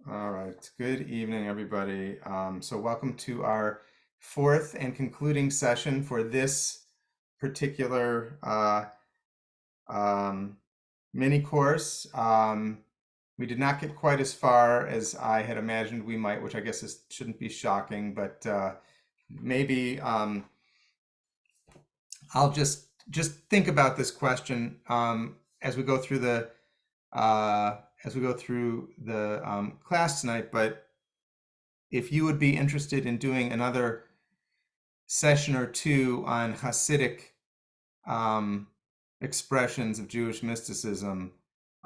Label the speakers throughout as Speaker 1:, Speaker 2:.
Speaker 1: All right. Good evening, everybody. So welcome to our fourth and concluding session for this particular um, mini course. We did not get quite as far as I had imagined we might, which I guess shouldn't be shocking, but maybe I'll just think about this question as we go through the uh, class tonight. But if you would be interested in doing another session or two on Hasidic um, expressions of Jewish mysticism,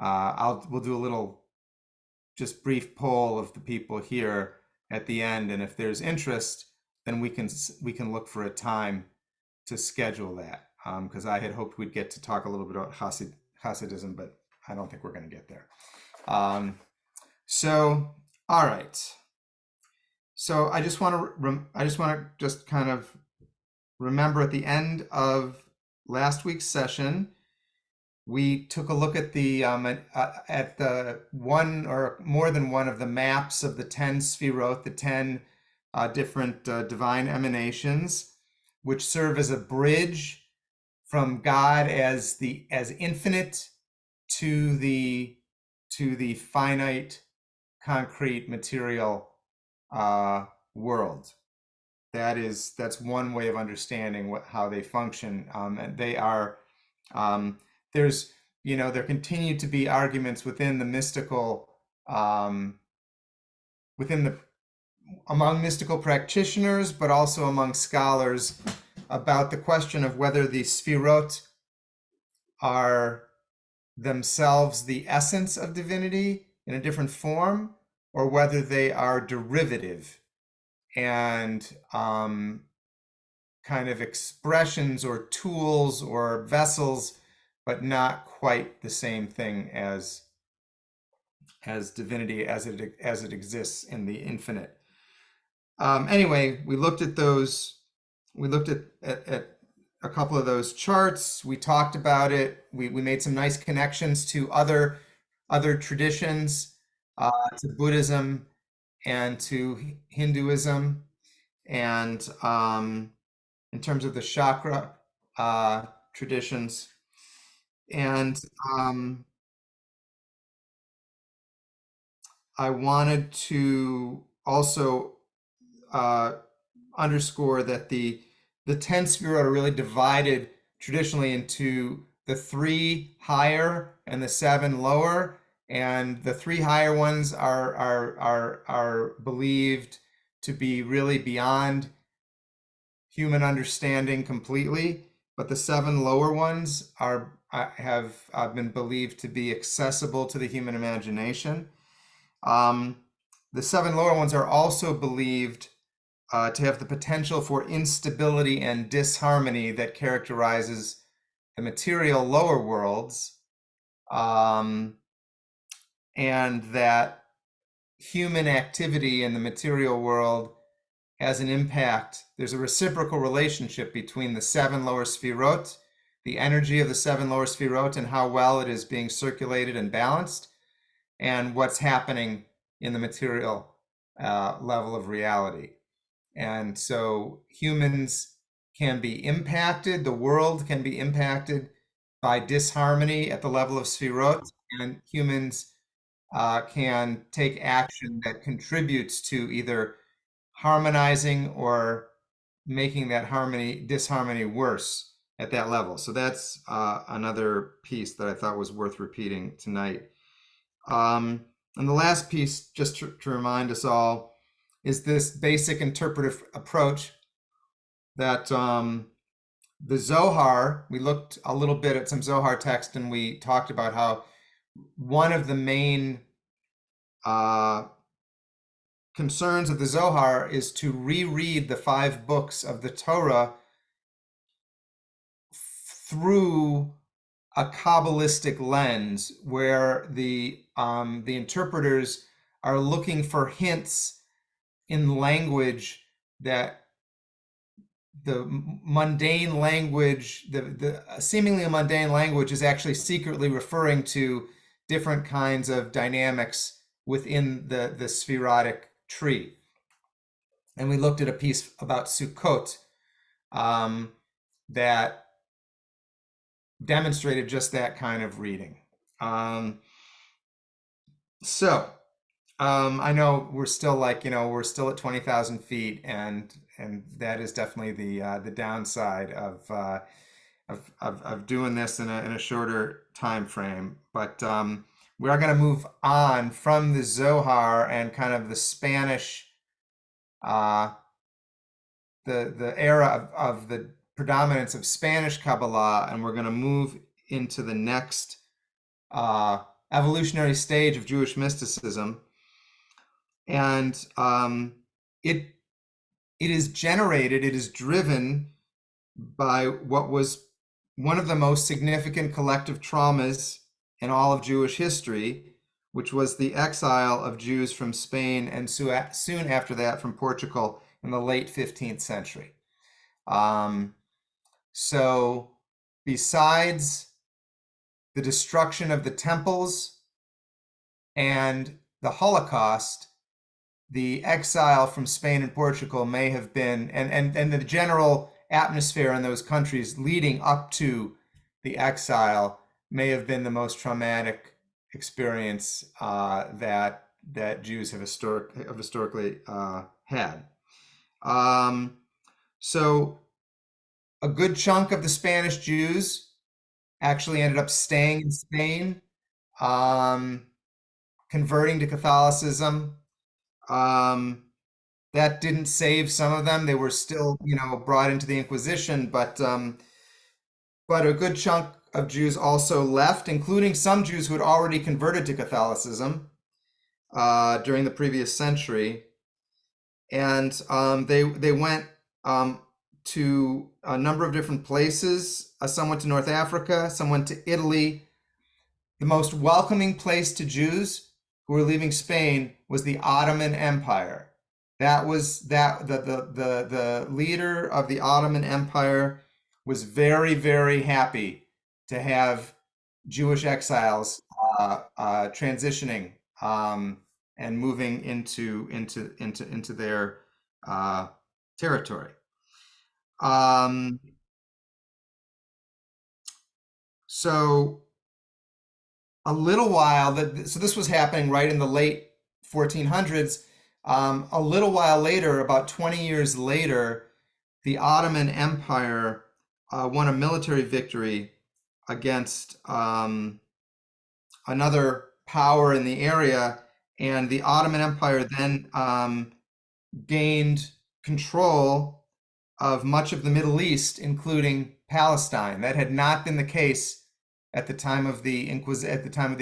Speaker 1: we'll do a little just brief poll of the people here at the end, and if there's interest, then we can look for a time to schedule that. Because I had hoped we'd get to talk a little bit about Hasidism, but I don't think we're going to get there. So, all right. So I just want to just kind of remember at the end of last week's session, we took a look at the one or more than one of the maps of the 10 Sfirot, the 10 different divine emanations, which serve as a bridge from God as infinite to the finite, concrete, material world. That's one way of understanding how they function, and they are there continue to be arguments within the mystical among mystical practitioners, but also among scholars, about the question of whether the Sfirot are themselves the essence of divinity in a different form, or whether they are derivative and kind of expressions or tools or vessels, but not quite the same thing as divinity as it exists in the infinite. Anyway, we looked at those. We looked at a couple of those charts. We talked about it. We made some nice connections to other traditions, to Buddhism and to Hinduism, and in terms of the chakra traditions. And I wanted to also underscore that the 10 Sfirot are really divided traditionally into the 3 higher and the 7 lower, and the 3 higher ones are believed to be really beyond human understanding completely, but the 7 lower ones have been believed to be accessible to the human imagination. The 7 lower ones are also believed to have the potential for instability and disharmony that characterizes the material lower worlds, and that human activity in the material world has an impact. There's a reciprocal relationship between the 7 lower Sfirot, the energy of the 7 lower Sfirot, and how well it is being circulated and balanced, and what's happening in the material level of reality. And so humans can be impacted, the world can be impacted by disharmony at the level of Sfirot, and humans can take action that contributes to either harmonizing or making that disharmony worse at that level. So that's another piece that I thought was worth repeating tonight. And the last piece, just to remind us all, is this basic interpretive approach that the Zohar, we looked a little bit at some Zohar text, and we talked about how one of the main concerns of the Zohar is to reread the 5 books of the Torah through a Kabbalistic lens, where the interpreters are looking for hints in language that the mundane language, the seemingly mundane language, is actually secretly referring to different kinds of dynamics within the spherotic tree. And we looked at a piece about Sukkot that demonstrated just that kind of reading. I know we're still we're still at 20,000 feet, and that is definitely the downside of doing this in a shorter time frame. But we are going to move on from the Zohar and kind of the Spanish, the era of the predominance of Spanish Kabbalah, and we're going to move into the next evolutionary stage of Jewish mysticism. And it is driven by what was one of the most significant collective traumas in all of Jewish history, which was the exile of Jews from Spain and soon after that from Portugal in the late 15th century. So besides the destruction of the temples and the Holocaust, the exile from Spain and Portugal may have been, and the general atmosphere in those countries leading up to the exile may have been the most traumatic experience that Jews have historically had. So a good chunk of the Spanish Jews actually ended up staying in Spain, converting to Catholicism. That didn't save some of them. They were still, brought into the Inquisition, but a good chunk of Jews also left, including some Jews who had already converted to Catholicism during the previous century. And they went to a number of different places. Some went to North Africa, some went to Italy. The most welcoming place to Jews who were leaving Spain was the Ottoman Empire. The leader of the Ottoman Empire was very, very happy to have Jewish exiles transitioning and moving into their territory. So a little while so this was happening right in the late 1400s. A little while later, about 20 years later, the Ottoman Empire won a military victory against another power in the area, and the Ottoman Empire then gained control of much of the Middle East, including Palestine. That had not been the case at the time of the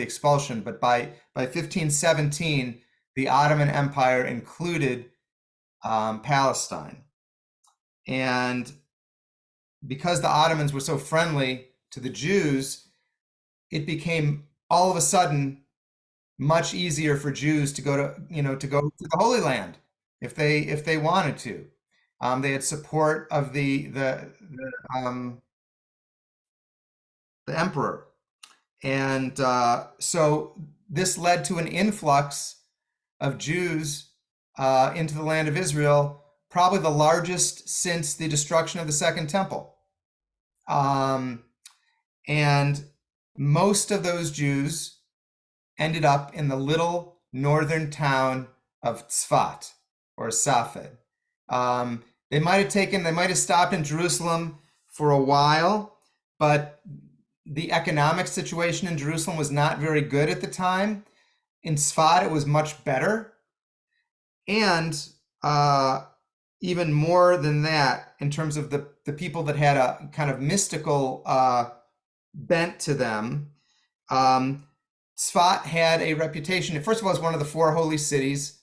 Speaker 1: expulsion, but by 1517, the Ottoman Empire included Palestine. And because the Ottomans were so friendly to the Jews, it became all of a sudden much easier for Jews to go to the Holy Land if they wanted to. They had support of the emperor, and so this led to an influx of Jews into the land of Israel, probably the largest since the destruction of the Second Temple. And most of those Jews ended up in the little northern town of Tzfat or Safed. They might have stopped in Jerusalem for a while, but the economic situation in Jerusalem was not very good at the time. In Tzfat, it was much better. And even more than that, in terms of the people that had a kind of mystical bent to them, Tzfat had a reputation. First of all, it was one of the four holy cities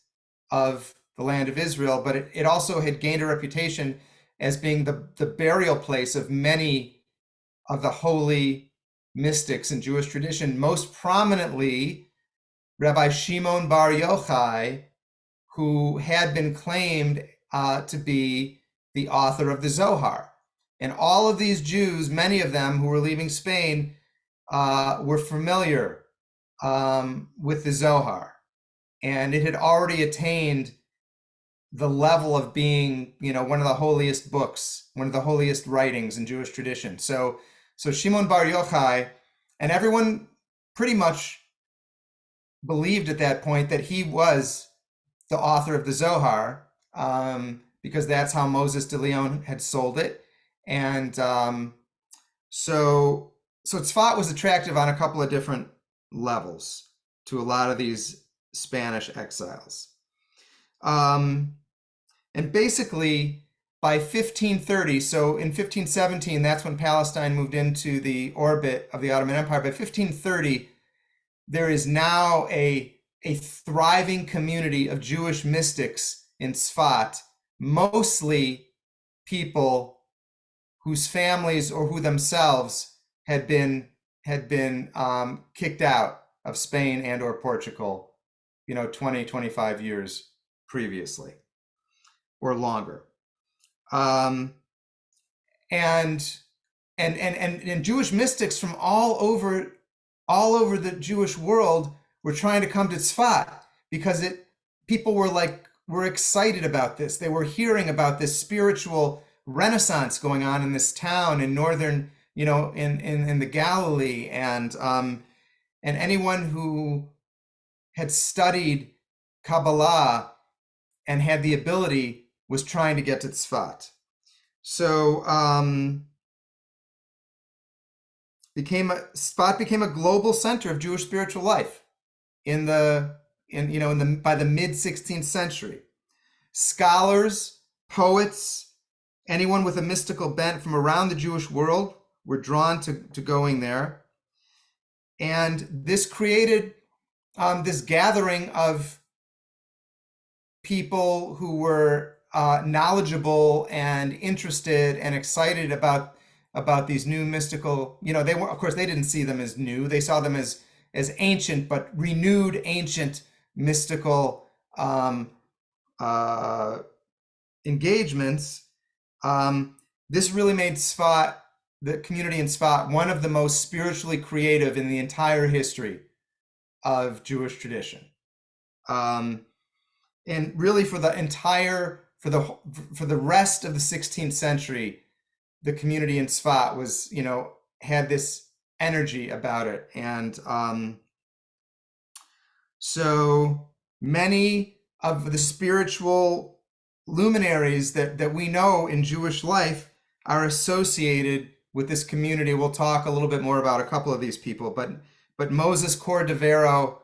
Speaker 1: of the land of Israel, but it also had gained a reputation as being the burial place of many of the holy mystics in Jewish tradition, most prominently Rabbi Shimon Bar Yochai, who had been claimed to be the author of the Zohar. And all of these Jews, many of them who were leaving Spain, were familiar with the Zohar, and it had already attained the level of being, one of the holiest books, one of the holiest writings in Jewish tradition. So Shimon Bar Yochai, and everyone pretty much believed at that point that he was the author of the Zohar, because that's how Moses de Leon had sold it. And so Tzfat was attractive on a couple of different levels to a lot of these Spanish exiles. And basically, by 1530, so in 1517, that's when Palestine moved into the orbit of the Ottoman Empire. By 1530, there is now a thriving community of Jewish mystics in Tzfat, mostly people whose families or who themselves had been kicked out of Spain and or Portugal, 20, 25 years previously or longer. And Jewish mystics from all over the Jewish world were trying to come to Tzfat because people were excited about this. They were hearing about this spiritual renaissance going on in this town in northern, in the Galilee, and anyone who had studied Kabbalah and had the ability was trying to get to Tzfat. So Tzfat became a global center of Jewish spiritual life by the mid 16th century. Scholars, poets, anyone with a mystical bent from around the Jewish world were drawn to going there. And this created this gathering of people who were knowledgeable and interested and excited about these new mystical, of course, they didn't see them as new. They saw them as ancient, but renewed ancient mystical engagements. This really made Tzfat, the community in Tzfat, one of the most spiritually creative in the entire history of Jewish tradition. And really for the rest of the 16th century, the community in Tzfat was, had this energy about it. And so many of the spiritual luminaries that we know in Jewish life are associated with this community. We'll talk a little bit more about a couple of these people, but Moses Cordovero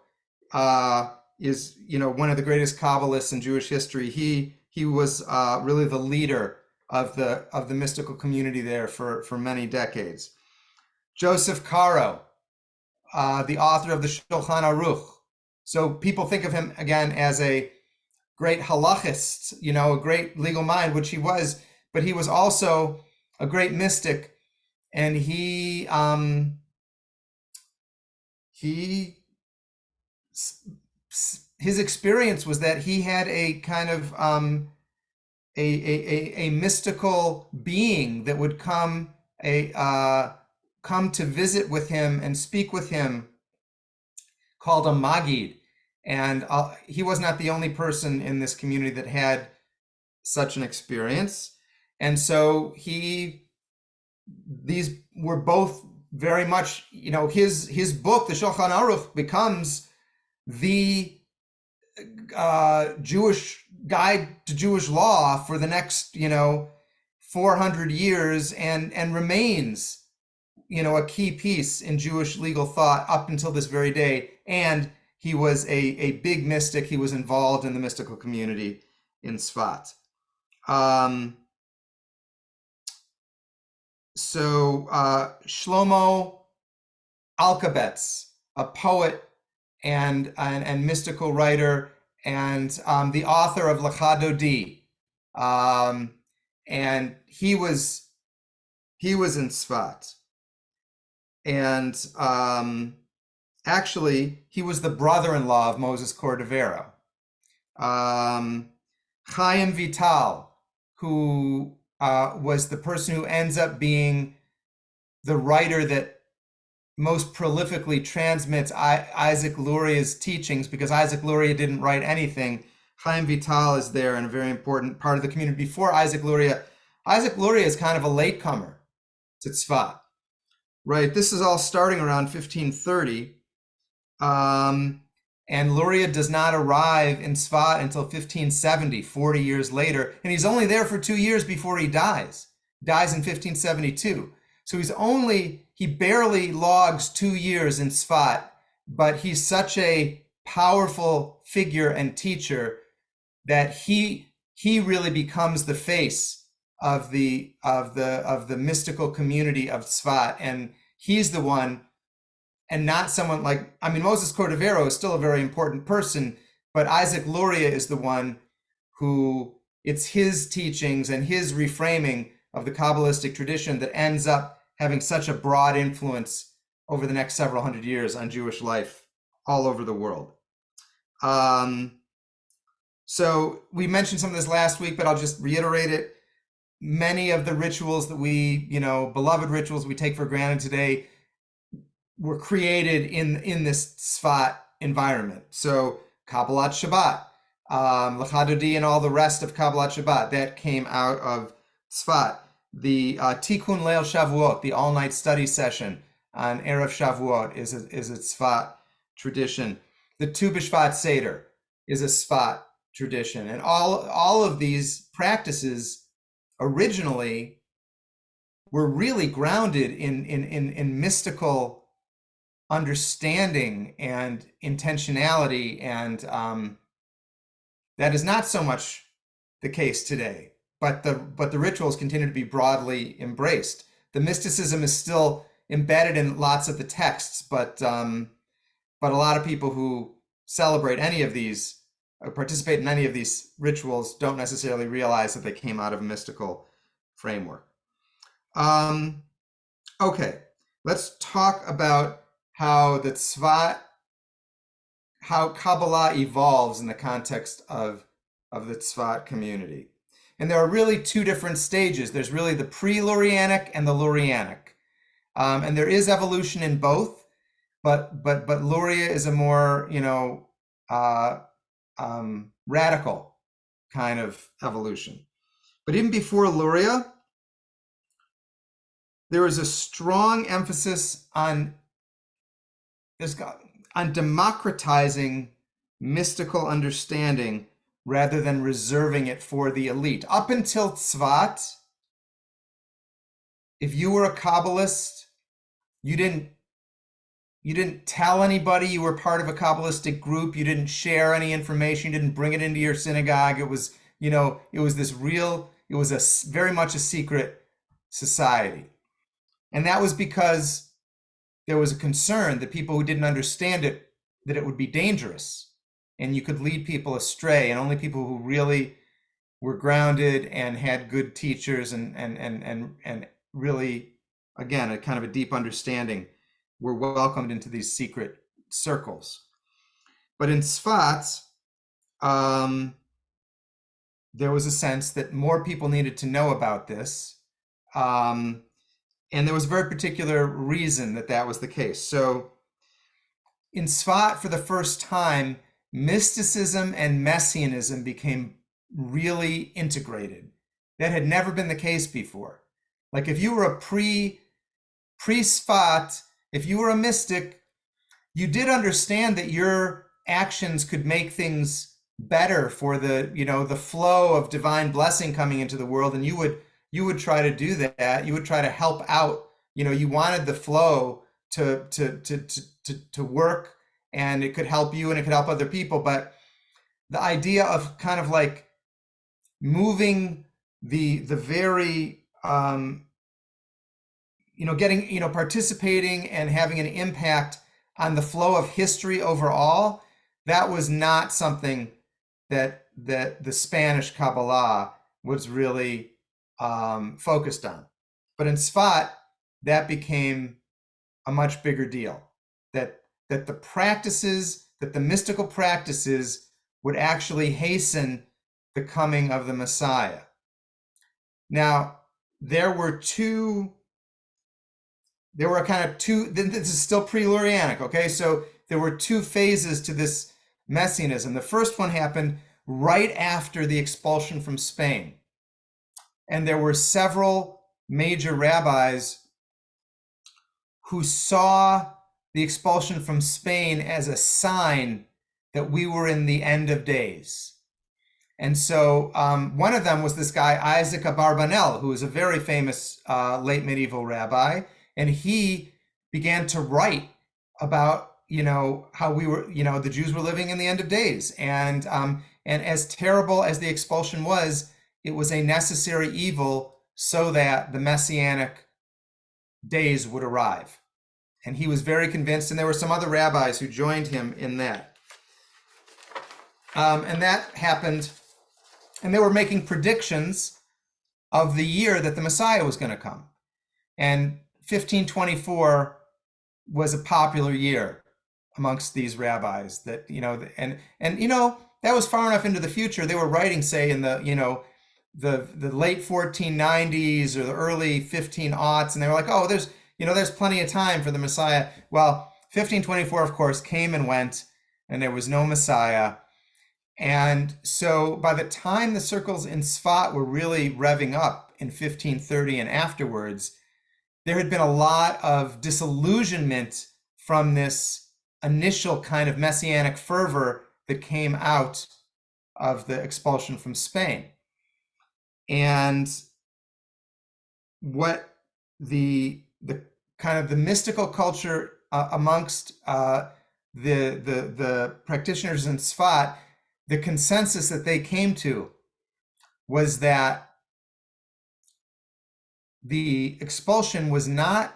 Speaker 1: is, one of the greatest Kabbalists in Jewish history. He was really the leader of the mystical community there for many decades. Joseph Caro, the author of the Shulchan Aruch. So people think of him again as a great halachist, a great legal mind, which he was, but he was also a great mystic, and his experience was that he had a kind of a mystical being that would come to visit with him and speak with him, called a Magid. And he was not the only person in this community that had such an experience. And so these were both very much, his book, the Shulchan Aruch, becomes the Jewish guide to Jewish law for the next, 400 years, and remains, a key piece in Jewish legal thought up until this very day. And he was a big mystic. He was involved in the mystical community in Tzfat. So Shlomo Alkabetz, a poet and mystical writer, and the author of Lecha Dodi, and he was in Tzfat, and actually he was the brother-in-law of Moses Cordovero. Chaim Vital, who was the person who ends up being the writer that most prolifically transmits Isaac Luria's teachings, because Isaac Luria didn't write anything. Chaim Vital is there and a very important part of the community. Before Isaac Luria is kind of a latecomer to Tzfat, right? This is all starting around 1530. And Luria does not arrive in Tzfat until 1570, 40 years later. And he's only there for 2 years before he dies. Dies in 1572. So he barely logs 2 years in Tzfat, but he's such a powerful figure and teacher that he really becomes the face of the mystical community of Tzfat, and he's the one, and not someone like, I mean, Moses Cordovero is still a very important person, but Isaac Luria is the one who, it's his teachings and his reframing of the Kabbalistic tradition that ends up having such a broad influence over the next several hundred years on Jewish life all over the world. So we mentioned some of this last week, but I'll just reiterate it. Many of the rituals that we, beloved rituals we take for granted today were created in this Tzfat environment. So Kabbalat Shabbat, Lecha Dodi, and all the rest of Kabbalat Shabbat, that came out of Tzfat. The Tikkun Leil Shavuot, the all-night study session on Erev Shavuot, is a Tzfat tradition. The Tu B'Shvat Seder is a Tzfat tradition. And all of these practices originally were really grounded in mystical understanding and intentionality, and that is not so much the case today. But the rituals continue to be broadly embraced. The mysticism is still embedded in lots of the texts, but a lot of people who celebrate any of these, or participate in any of these rituals, don't necessarily realize that they came out of a mystical framework. Okay, let's talk about how the Tzfat, how Kabbalah evolves in the context of the Tzfat community. And there are really two different stages. There's really the pre-Lurianic and the Lurianic. And there is evolution in both, but Luria is a more, radical kind of evolution. But even before Luria, there is a strong emphasis on democratizing mystical understanding rather than reserving it for the elite. Up until Tzfat, if you were a Kabbalist, you didn't tell anybody you were part of a Kabbalistic group. You didn't share any information. You didn't bring it into your synagogue. It was, it was very much a secret society. And that was because there was a concern that people who didn't understand it, that it would be dangerous and you could lead people astray, and only people who really were grounded and had good teachers and really, again, a kind of a deep understanding were welcomed into these secret circles. But in Tzfat, there was a sense that more people needed to know about this. And there was a very particular reason that was the case. So in Tzfat, for the first time, mysticism and messianism became really integrated. That had never been the case before. Like if you were a pre-Tzfat, if you were a mystic, you did understand that your actions could make things better for the, the flow of divine blessing coming into the world, and you would try to do that. You would try to help out. You wanted the flow to work, and it could help you and it could help other people. But the idea of kind of like moving the very getting, participating and having an impact on the flow of history overall, that was not something that the Spanish Kabbalah was really focused on. But in Tzfat, that became a much bigger deal. That the mystical practices would actually hasten the coming of the Messiah. Now, there were two there were kind of two, this is still pre-Lurianic, okay? So there were two phases to this messianism. The first one happened right after the expulsion from Spain. And there were several major rabbis who saw the expulsion from Spain as a sign that we were in the end of days. And so one of them was this guy, Isaac Abarbanel, who was a very famous late medieval rabbi. And he began to write about, how we were, the Jews were living in the end of days. And as terrible as the expulsion was, it was a necessary evil so that the messianic days would arrive. And he was very convinced, and there were some other rabbis who joined him in that. And that happened, and they were making predictions of the year that the Messiah was going to come. And 1524 was a popular year amongst these rabbis that, that was far enough into the future. They were writing, say, in the late 1490s or the early 1500s, and they were like, oh, there's plenty of time for the Messiah. Well, 1524, of course, came and went, and there was no Messiah. And so by the time the circles in Sfat were really revving up in 1530 and afterwards, there had been a lot of disillusionment from this initial kind of messianic fervor that came out of the expulsion from Spain. And what the kind of the mystical culture amongst the practitioners in Sfat, the consensus that they came to was that the expulsion was not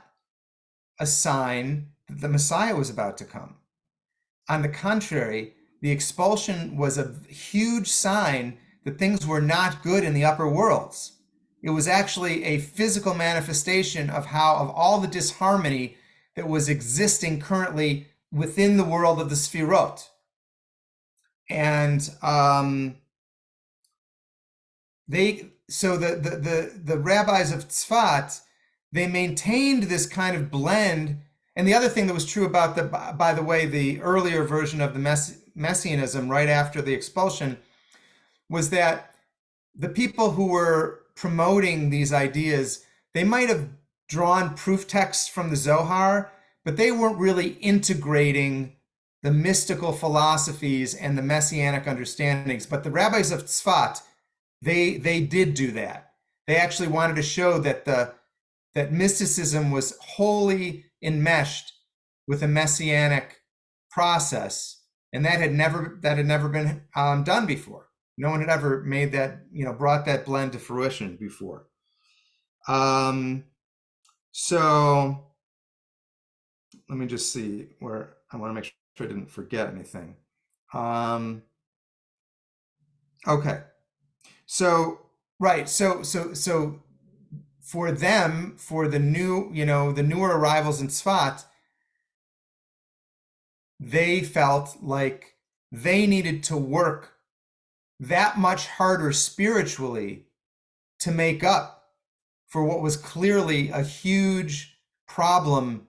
Speaker 1: a sign that the Messiah was about to come. On the contrary, the expulsion was a huge sign that things were not good in the upper worlds. It was actually a physical manifestation of all the disharmony that was existing currently within the world of the Sfirot. And the rabbis of Tzfat, they maintained this kind of blend. And the other thing that was true about by the way, the earlier version of the Messianism right after the expulsion was that the people who were promoting these ideas, they might have drawn proof texts from the Zohar, but they weren't really integrating the mystical philosophies and the messianic understandings. But the rabbis of Tzfat, they did do that. They actually wanted to show that that mysticism was wholly enmeshed with a messianic process, and that had never been done before. No one had ever made that, brought that blend to fruition before. So let me just see where I want to make sure I didn't forget anything. Okay. So, right. So for them, for the new, the newer arrivals in Tzfat, they felt like they needed to work that much harder spiritually to make up for what was clearly a huge problem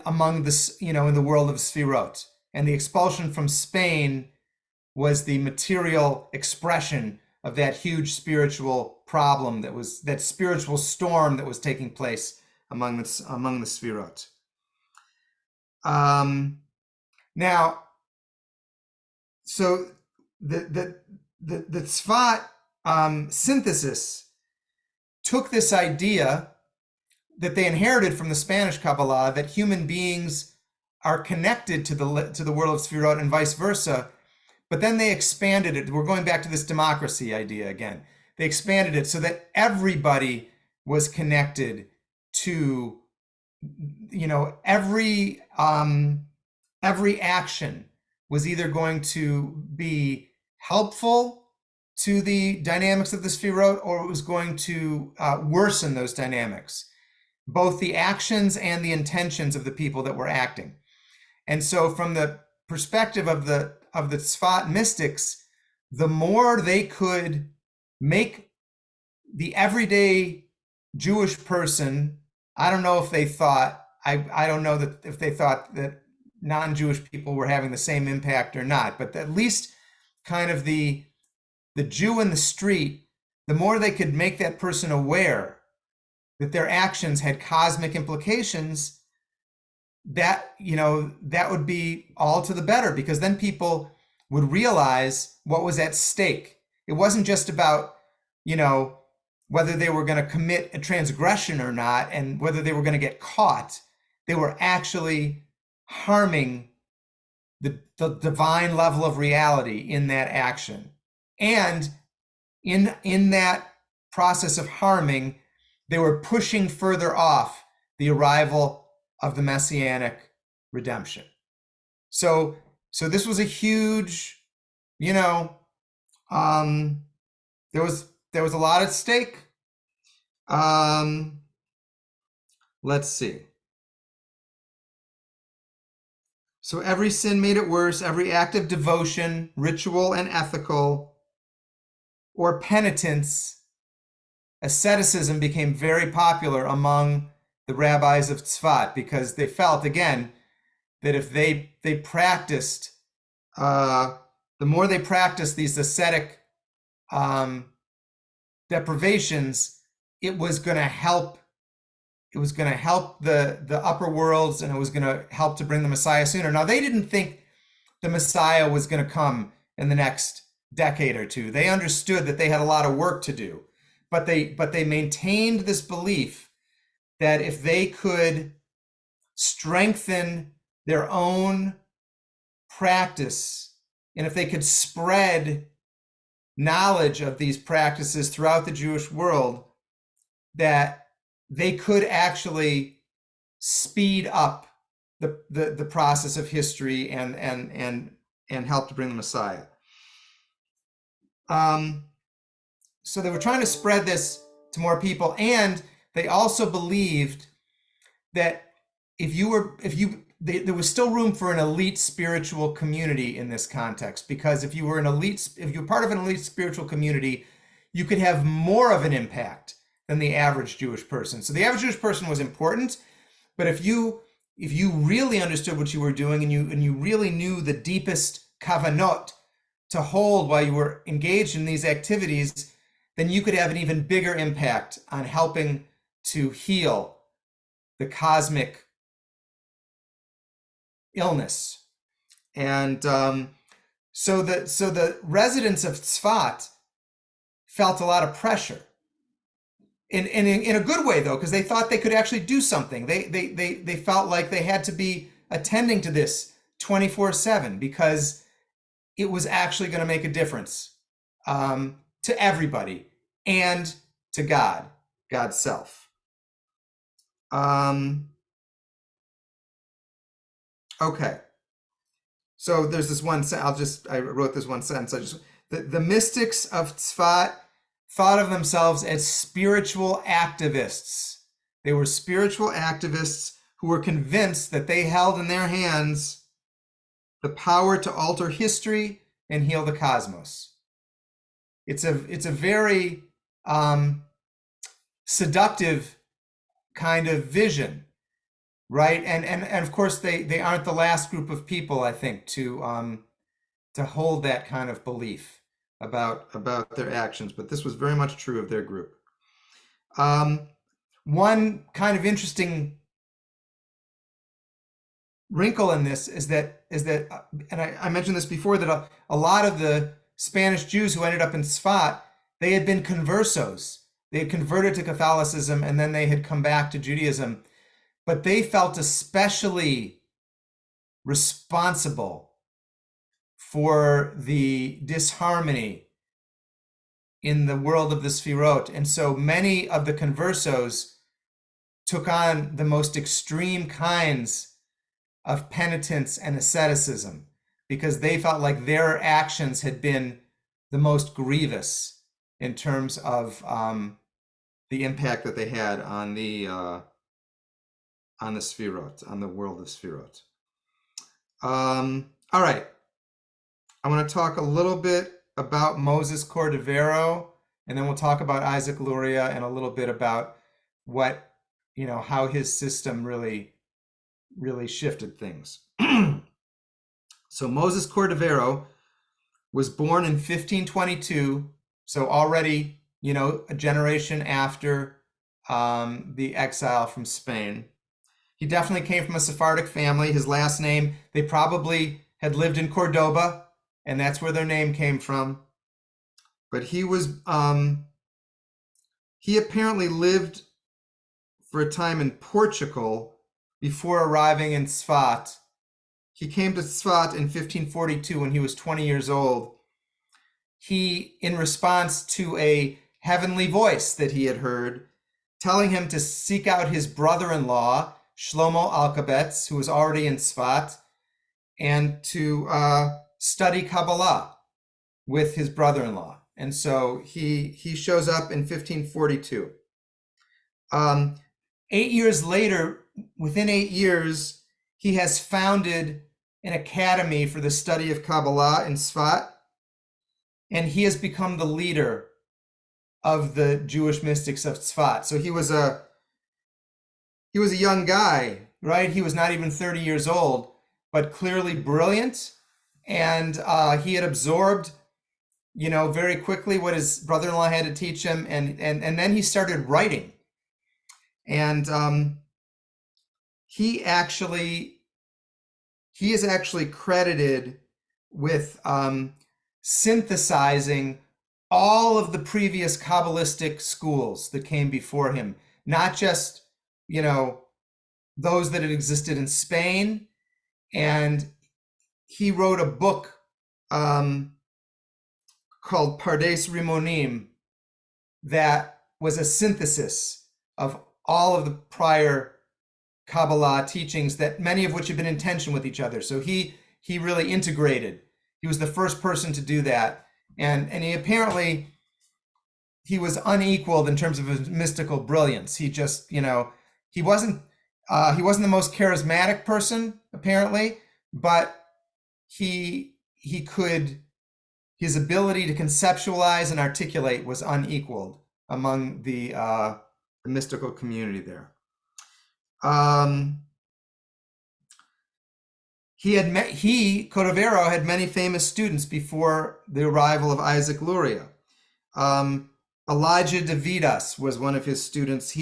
Speaker 1: among the, in the world of Sfirot. And the expulsion from Spain was the material expression of that huge spiritual problem that spiritual storm that was taking place among the Sfirot. Now, so the Tzfat synthesis took this idea that they inherited from the Spanish Kabbalah, that human beings are connected to the world of Sfirot and vice versa, but then they expanded it. We're going back to this democracy idea again. They expanded it so that everybody was connected to, every action was either going to be helpful to the dynamics of the Sfirot, or it was going to worsen those dynamics, both the actions and the intentions of the people that were acting. And so from the perspective of the Tzfat mystics, the more they could make the everyday Jewish person I don't know if they thought, I don't know that if they thought that non-Jewish people were having the same impact or not, but at least kind of the Jew in the street, the more they could make that person aware that their actions had cosmic implications, that, that would be all to the better, because then people would realize what was at stake. It wasn't just about, whether they were going to commit a transgression or not and whether they were going to get caught. They were actually harming the divine level of reality in that action. And in that process of harming, they were pushing further off the arrival of the messianic redemption. So this was a huge, there was a lot at stake. Let's see. So every sin made it worse. Every act of devotion, ritual and ethical, or penitence, asceticism became very popular among the rabbis of Tzfat, because they felt, again, that if they practiced, the more they practiced these ascetic deprivations, it was going to help. It was going to help the upper worlds, and it was going to help to bring the Messiah sooner. Now, they didn't think the Messiah was going to come in the next decade or two. They understood that they had a lot of work to do, but they maintained this belief that if they could strengthen their own practice, and if they could spread knowledge of these practices throughout the Jewish world, that they could actually speed up the process of history and help to bring the Messiah. So they were trying to spread this to more people, and they also believed that there was still room for an elite spiritual community in this context, because if you were part of an elite spiritual community, you could have more of an impact than the average Jewish person. So the average Jewish person was important, but if you really understood what you were doing, and you really knew the deepest kavanot to hold while you were engaged in these activities, then you could have an even bigger impact on helping to heal the cosmic illness. And so the residents of Tzfat felt a lot of pressure. In a good way, though, because they thought they could actually do something. They felt like they had to be attending to this 24/7, because it was actually going to make a difference to everybody and to God's self. Okay. So there's this one sentence. I wrote this one sentence. The mystics of Tzfat thought of themselves as spiritual activists. They were spiritual activists who were convinced that they held in their hands the power to alter history and heal the cosmos. It's a very seductive kind of vision, right? And of course they aren't the last group of people, I think, to hold that kind of belief about their actions, but this was very much true of their group. One kind of interesting wrinkle in this is that, and I mentioned this before, that a lot of the Spanish Jews who ended up in Tzfat, they had been conversos. They had converted to Catholicism, and then they had come back to Judaism, but they felt especially responsible for the disharmony in the world of the Sfirot. And so many of the conversos took on the most extreme kinds of penitence and asceticism, because they felt like their actions had been the most grievous in terms of the impact that they had on the Sfirot, on the world of Sfirot. All right. I want to talk a little bit about Moses Cordovero, and then we'll talk about Isaac Luria and a little bit about what how his system really shifted things. So Moses Cordovero was born in 1522, so already, a generation after the exile from Spain. He definitely came from a Sephardic family. His last name, they probably had lived in Cordoba, and that's where their name came from. But he apparently lived for a time in Portugal before arriving in Tzfat. He came to Tzfat in 1542 when he was 20 years old. He, in response to a heavenly voice that he had heard, telling him to seek out his brother-in-law, Shlomo Alkabetz, who was already in Tzfat, and to study Kabbalah with his brother-in-law. And so he shows up in 1542. 8 years later, within 8 years, he has founded an academy for the study of Kabbalah in Tzfat, and he has become the leader of the Jewish mystics of Tzfat. So he was a young guy, right? He was not even 30 years old, but clearly brilliant, and he had absorbed, very quickly what his brother-in-law had to teach him, and then he started writing, and he is actually credited with synthesizing all of the previous Kabbalistic schools that came before him, not just, those that had existed in Spain. And he wrote a book called Pardes Rimonim that was a synthesis of all of the prior Kabbalah teachings, that many of which have been in tension with each other. So he really integrated. He was the first person to do that, and he was unequaled in terms of his mystical brilliance. He just, he wasn't the most charismatic person apparently, but his ability to conceptualize and articulate was unequaled among the mystical community there. Cordovero had many famous students before the arrival of Isaac Luria. Elijah de Vidas was one of his students.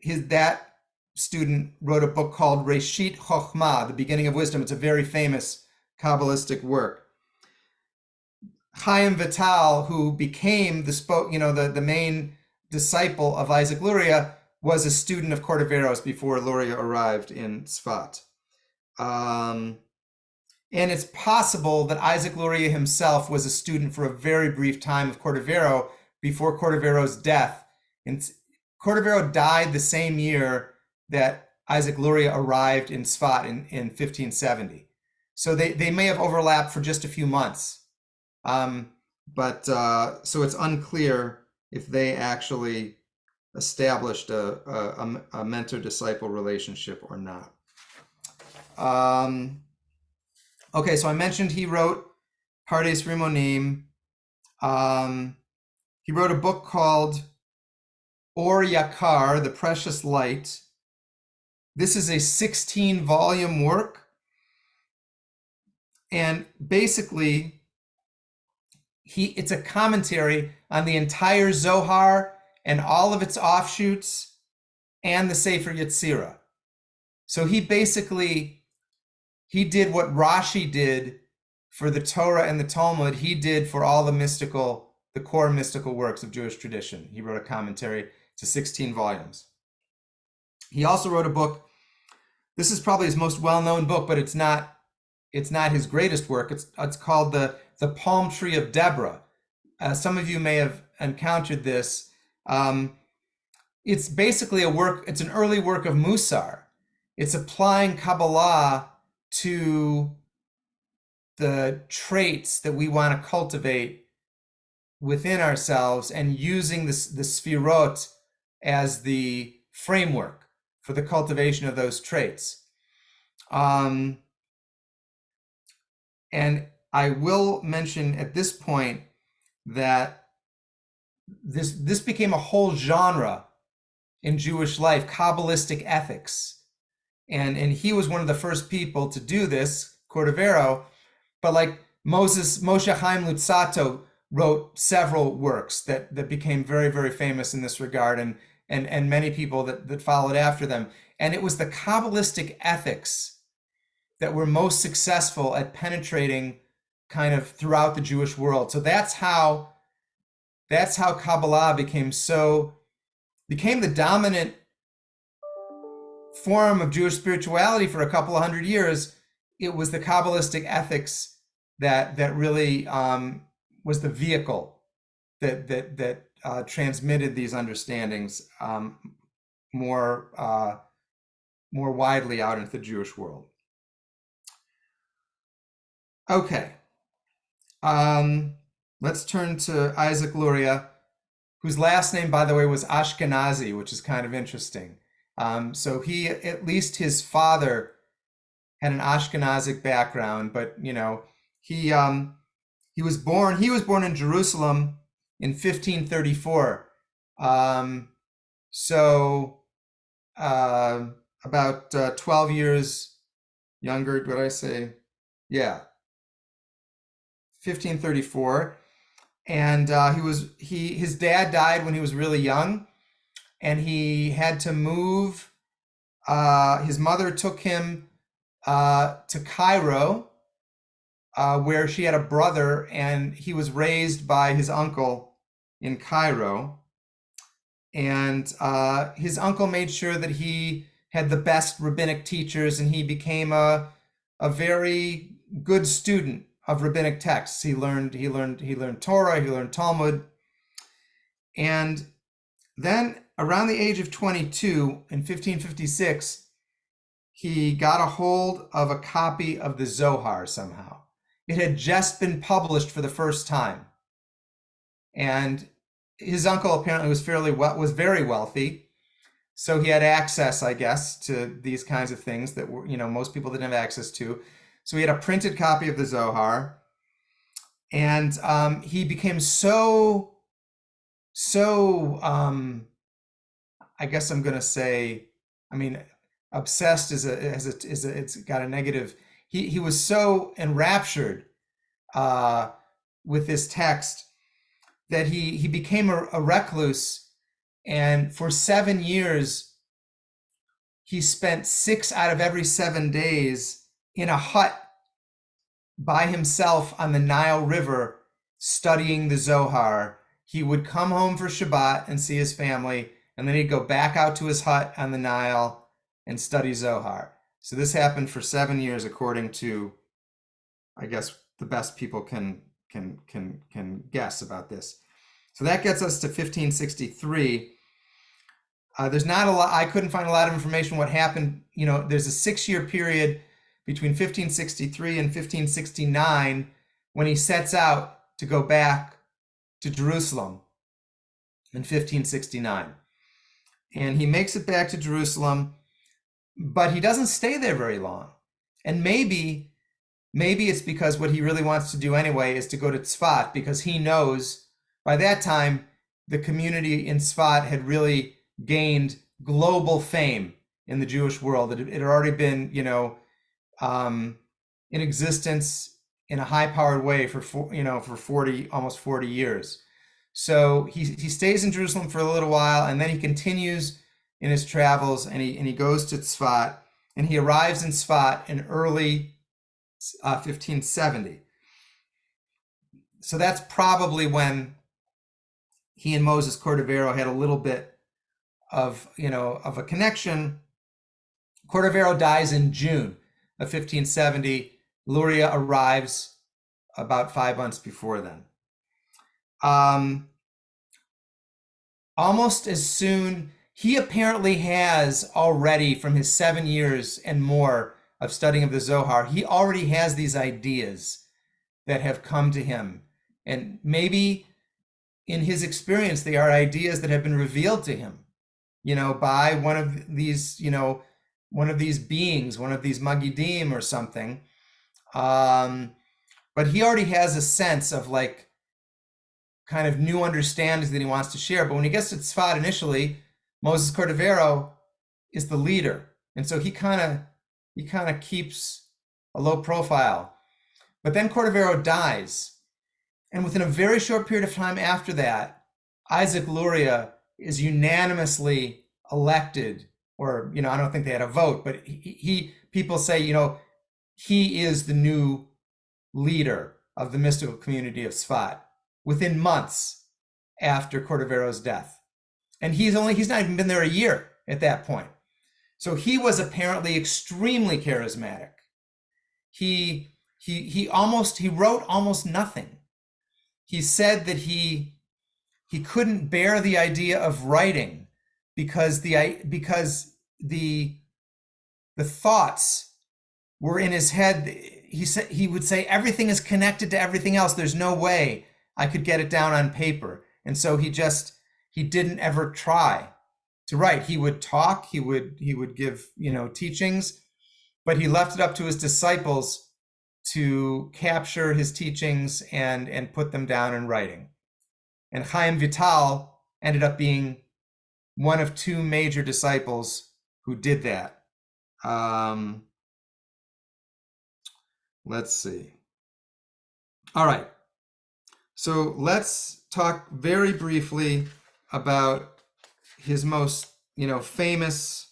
Speaker 1: That student wrote a book called Reshit Chochmah, the beginning of wisdom. It's a very famous Kabbalistic work. Chaim Vital, who became the main disciple of Isaac Luria, was a student of Cordovero's before Luria arrived in Tzfat. And it's possible that Isaac Luria himself was a student for a very brief time of Cordovero before Cordovero's death. And Cordovero died the same year that Isaac Luria arrived in Tzfat in 1570. So they may have overlapped for just a few months. But so it's unclear if they actually established a mentor-disciple relationship or not. Okay, so I mentioned he wrote Pardes Rimonim. He wrote a book called Or Yakar, The Precious Light. This is a 16-volume work, and basically it's a commentary on the entire Zohar and all of its offshoots and the Sefer Yetzirah. So he did what Rashi did for the Torah and the Talmud. He did for all the core mystical works of Jewish tradition. He wrote a commentary to 16 volumes. He also wrote a book. This is probably his most well-known book, but it's not his greatest work. It's called the Palm Tree of Deborah. Some of you may have encountered this. It's basically it's an early work of Musar. It's applying Kabbalah to the traits that we want to cultivate within ourselves, and using the Sfirot as the framework for the cultivation of those traits. And I will mention at this point that this became a whole genre in Jewish life, Kabbalistic ethics. And he was one of the first people to do this, Cordovero. But like Moshe Chaim Luzzatto wrote several works that became very, very famous in this regard, and many people that followed after them. And it was the Kabbalistic ethics that were most successful at penetrating kind of throughout the Jewish world. So that's how Kabbalah became the dominant form of Jewish spirituality for a couple of hundred years. It was the Kabbalistic ethics that really was the vehicle that transmitted these understandings more widely out into the Jewish world. Okay, let's turn to Isaac Luria, whose last name, by the way, was Ashkenazi, which is kind of interesting. So at least his father had an Ashkenazic background, but he was born in Jerusalem in 1534. About 12 years younger, what did I say? Yeah, 1534. And his dad died when he was really young, and he had to move. His mother took him to Cairo, where she had a brother, and he was raised by his uncle in Cairo. And his uncle made sure that he had the best rabbinic teachers, and he became a very good student of rabbinic texts. He learned Torah, he learned Talmud. And then around the age of 22, in 1556, he got a hold of a copy of the Zohar somehow. It had just been published for the first time. And his uncle apparently was very wealthy. So he had access, I guess, to these kinds of things that were, most people didn't have access to. So he had a printed copy of the Zohar. And he became so I guess I'm going to say, obsessed it's got a negative. He was so enraptured with this text that he became a recluse, and for 7 years he spent 6 out of every 7 days in a hut by himself on the Nile River studying the Zohar. He would come home for Shabbat and see his family, and then he'd go back out to his hut on the Nile and study Zohar. So this happened for 7 years, according to, I guess, the best people can guess about this. So that gets us to 1563. There's not a lot. I couldn't find a lot of information what happened. There's a 6-year period between 1563 and 1569 when he sets out to go back to Jerusalem in 1569. And he makes it back to Jerusalem, but he doesn't stay there very long. And maybe it's because what he really wants to do anyway is to go to Tzfat, because he knows by that time the community in Tzfat had really gained global fame in the Jewish world. It had already been, in existence in a high-powered way for 40, almost 40 years. So he stays in Jerusalem for a little while, and then he continues in his travels, and he goes to Tzfat, and he arrives in Tzfat in early 1570. So that's probably when he and Moses Cordovero had a little bit of a connection. Cordovero dies in June of 1570. Luria arrives about 5 months before then. Almost as soon, he apparently has already, from his 7 years and more of studying of the Zohar, he already has these ideas that have come to him. And maybe in his experience, they are ideas that have been revealed to him, by one of these beings, one of these Magidim or something. But he already has a sense of kind of new understandings that he wants to share. But when he gets to Tzfat initially, Moses Cordovero is the leader, and so he kind of keeps a low profile. But then Cordovero dies, and within a very short period of time after that, Isaac Luria is unanimously elected, or I don't think they had a vote, but people say he is the new leader of the mystical community of Sfat within months after Cordovero's death. And he's not even been there a year at that point. So he was apparently extremely charismatic. He wrote almost nothing. He said that he couldn't bear the idea of writing because the thoughts were in his head. He would say everything is connected to everything else. There's no way I could get it down on paper. And so he didn't ever try to write. He would talk, he would give, teachings, but he left it up to his disciples to capture his teachings and put them down in writing. And Chaim Vital ended up being one of two major disciples who did that. Let's see. All right. So let's talk very briefly about his most, famous.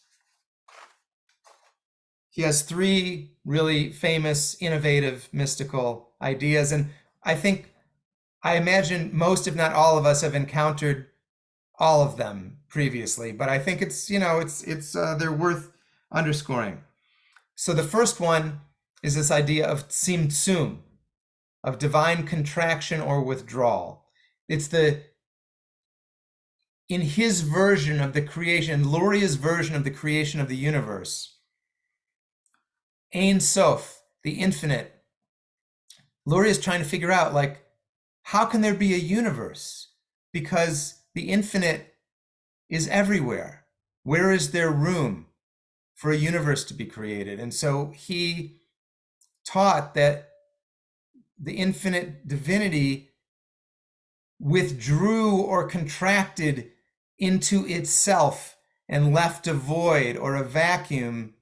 Speaker 1: He has three really famous, innovative, mystical ideas. And I imagine most, if not all of us, have encountered all of them previously, but I think they're worth underscoring. So the first one is this idea of tzimtzum, of divine contraction or withdrawal. It's in his version of the creation, Luria's version of the creation of the universe, Ein Sof, the infinite. Luria is trying to figure out, how can there be a universe? Because the infinite is everywhere. Where is there room for a universe to be created? And so he taught that the infinite divinity withdrew or contracted into itself and left a void or a vacuum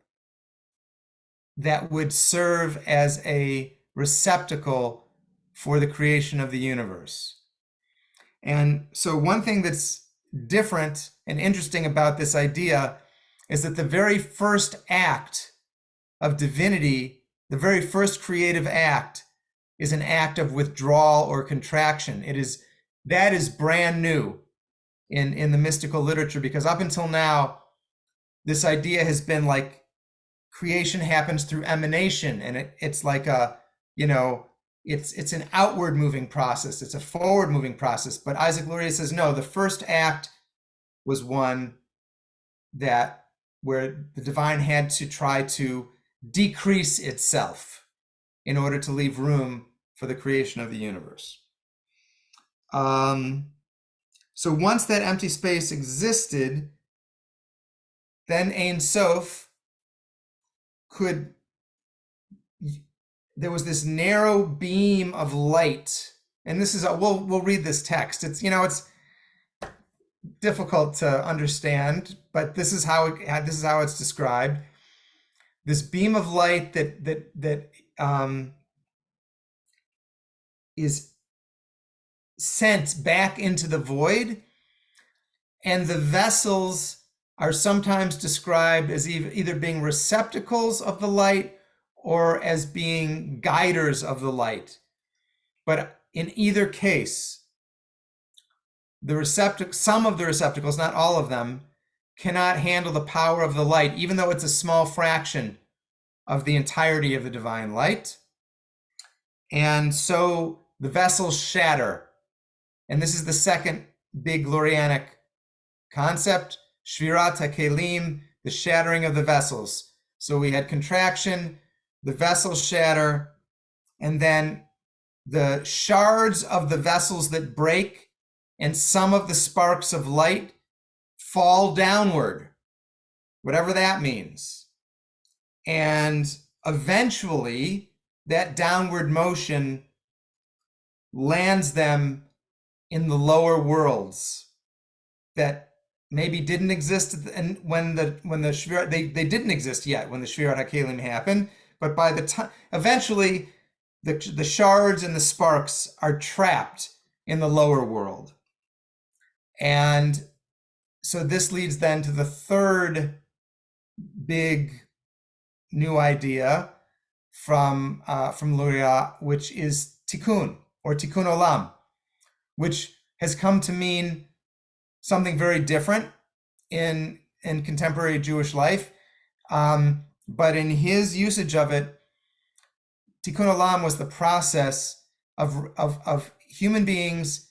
Speaker 1: that would serve as a receptacle for the creation of the universe. And so one thing that's different and interesting about this idea is that the very first act of divinity, the very first creative act, is an act of withdrawal or contraction. That is brand new in the mystical literature, because up until now, this idea has been creation happens through emanation, and it's like it's an outward moving process, it's a forward moving process. But Isaac Luria says, no, the first act was one where the divine had to try to decrease itself in order to leave room for the creation of the universe. So once that empty space existed, then Ein Sof there was this narrow beam of light, and this is we'll read this text. It's it's difficult to understand, but this is how it's described. This beam of light that is sent back into the void, and the vessels are sometimes described as either being receptacles of the light or as being guiders of the light. But in either case, some of the receptacles, not all of them, cannot handle the power of the light, even though it's a small fraction of the entirety of the divine light. And so the vessels shatter. And this is the second big Lurianic concept, Shvirat HaKelim, the shattering of the vessels. So we had contraction, the vessels shatter, and then the shards of the vessels that break and some of the sparks of light fall downward, whatever that means. And eventually, that downward motion lands them in the lower worlds that maybe didn't exist, and when the Shvirat, they didn't exist yet when the Shvirat HaKelim happened, but by the time eventually the shards and the sparks are trapped in the lower world. And so this leads then to the third big new idea from Luria, which is tikkun, or tikkun olam, which has come to mean something very different in contemporary Jewish life. But in his usage of it, tikkun olam was the process of human beings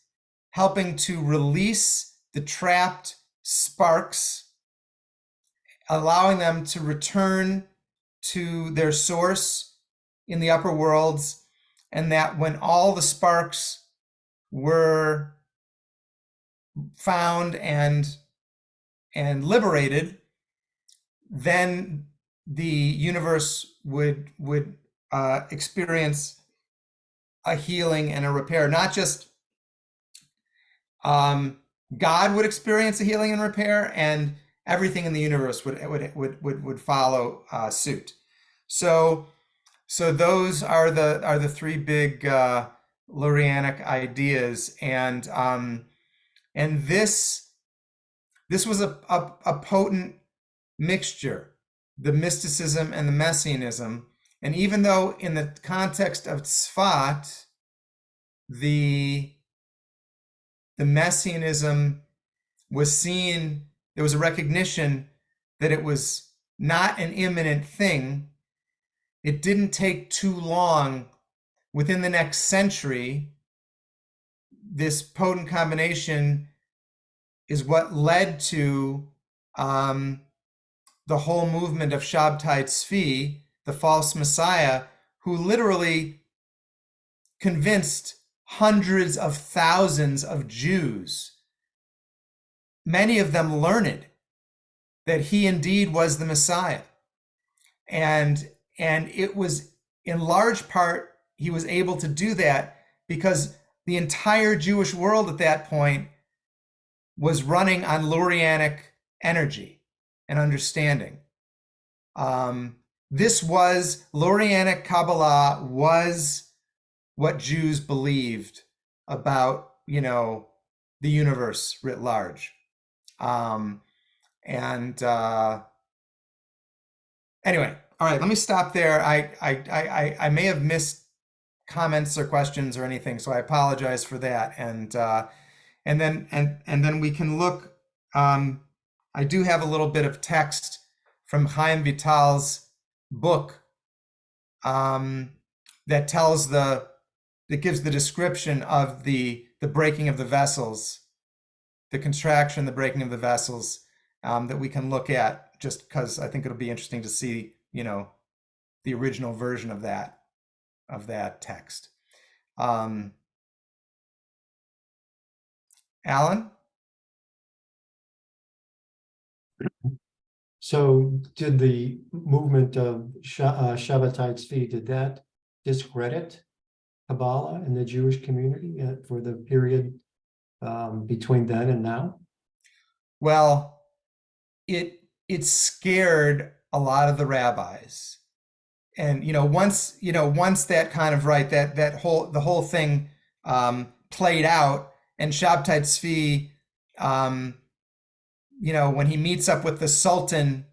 Speaker 1: helping to release the trapped sparks, allowing them to return to their source in the upper worlds, and that when all the sparks were found and liberated, then the universe would experience a healing and a repair. Not just God would experience a healing and repair, and everything in the universe would follow suit. So those are the three big Lurianic ideas, and this was a potent mixture, the mysticism and the messianism. And even though in the context of Tzfat, the messianism was seen, there was a recognition that it was not an imminent thing. It didn't take too long. Within the next century, this potent combination is what led to the whole movement of Shabtai Tzvi, the false messiah, who literally convinced hundreds of thousands of Jews, many of them learned, that he indeed was the Messiah. And it was in large part, he was able to do that because the entire Jewish world at that point was running on Lurianic energy and understanding. This was, Lurianic Kabbalah was what Jews believed about, the universe writ large. Anyway, all right, let me stop there. I may have missed comments or questions or anything, so I apologize for that. And then we can look. I do have a little bit of text from Chaim Vital's book that gives the description of the breaking of the vessels, the contraction, the breaking of the vessels, that we can look at, just because I think it'll be interesting to see, the original version of that text. Alan?
Speaker 2: So did the movement of Shabbatai Tzvi, did that discredit Kabbalah in the Jewish community for the period between then and now?
Speaker 1: Well, it scared a lot of the rabbis. And once that kind of the whole thing played out, and Shabtai Tzvi, when he meets up with the Sultan,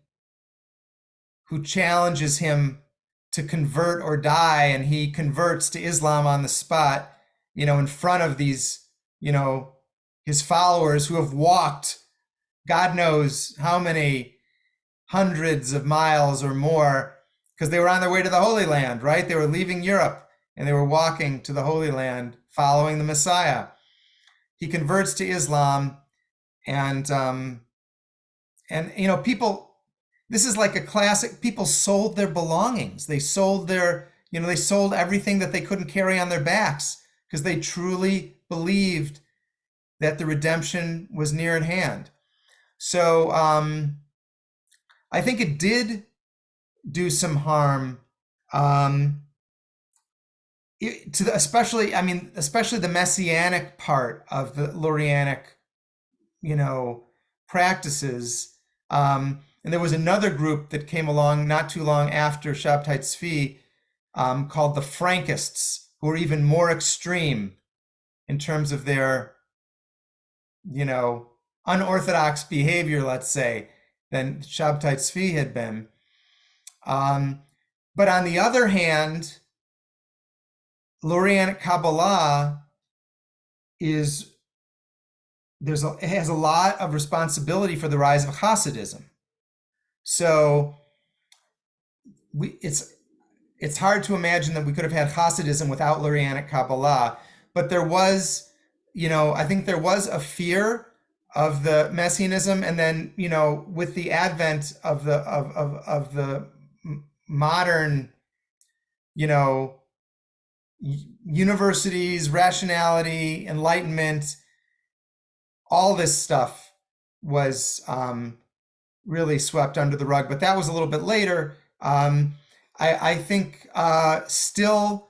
Speaker 1: who challenges him to convert or die, and he converts to Islam on the spot, in front of these, his followers who have walked God knows how many hundreds of miles or more, because they were on their way to the Holy Land, right? They were leaving Europe and they were walking to the Holy Land following the Messiah. He converts to Islam, and people, this is like a classic, people sold their belongings. They sold they sold everything that they couldn't carry on their backs, because they truly believed that the redemption was near at hand. So I think it did do some harm, especially the messianic part of the Lurianic, practices. And there was another group that came along not too long after Shabtai Tzvi, called the Frankists, who were even more extreme in terms of their, unorthodox behavior, let's say, than Shabtai Tzvi had been. But on the other hand, Lurianic Kabbalah has a lot of responsibility for the rise of Hasidism. So it's hard to imagine that we could have had Hasidism without Lurianic Kabbalah, but there was, I think there was a fear of the messianism, and then, with the advent of the modern, universities, rationality, enlightenment, all this stuff was really swept under the rug. But that was a little bit later. I think still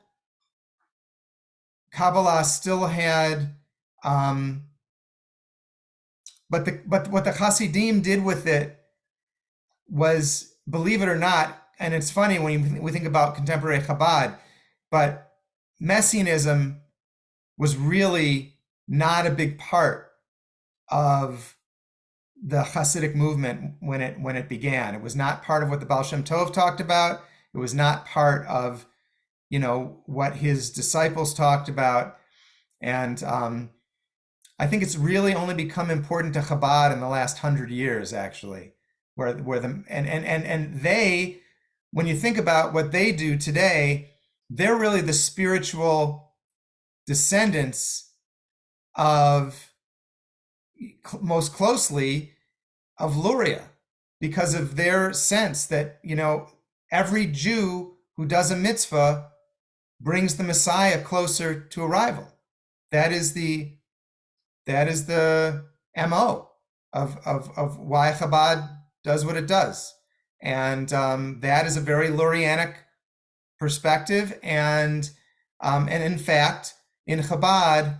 Speaker 1: Kabbalah still had, but what the Hasidim did with it was, believe it or not, and it's funny when we think about contemporary Chabad, but messianism was really not a big part of the Hasidic movement when it began. It was not part of what the Baal Shem Tov talked about. It was not part of, what his disciples talked about. And I think it's really only become important to Chabad in the last 100 years, actually, where they, when you think about what they do today, they're really the spiritual descendants of, most closely, of Luria, because of their sense that, every Jew who does a mitzvah brings the Messiah closer to arrival. That is the MO of why Chabad does what it does. And that is a very Lurianic perspective. And in fact, in Chabad,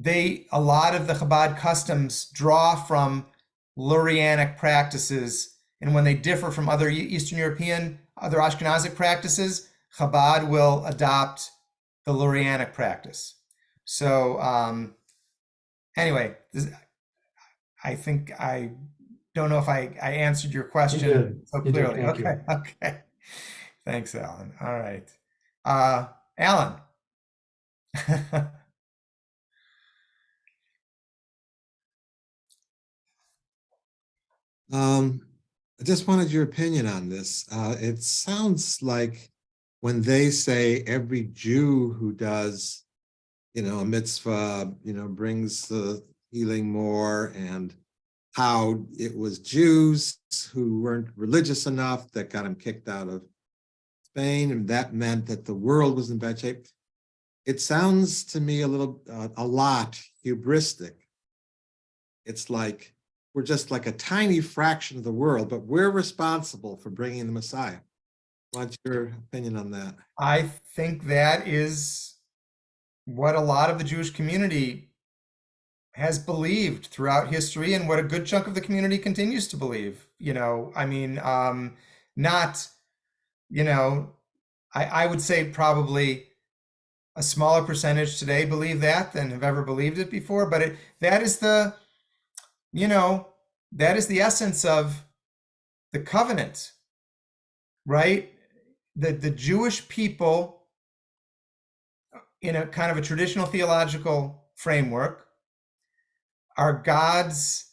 Speaker 1: a lot of the Chabad customs draw from Lurianic practices. And when they differ from other Eastern European, other Ashkenazic practices, Chabad will adopt the Lurianic practice. So anyway, I think I don't know if I answered your question so clearly. Okay, okay. Thanks, Alan. All right. Alan.
Speaker 3: I just wanted your opinion on this. It sounds like when they say every Jew who does, a mitzvah, brings the healing more, and how it was Jews who weren't religious enough that got him kicked out of Spain, and that meant that the world was in bad shape. It sounds to me a lot hubristic. It's like we're just like a tiny fraction of the world, but we're responsible for bringing the Messiah. What's your opinion on that?
Speaker 1: I think that is what a lot of the Jewish community has believed throughout history, and what a good chunk of the community continues to believe. I would say probably a smaller percentage today believe that than have ever believed it before. But that is the essence of the covenant, right? The Jewish people, in a kind of a traditional theological framework, are God's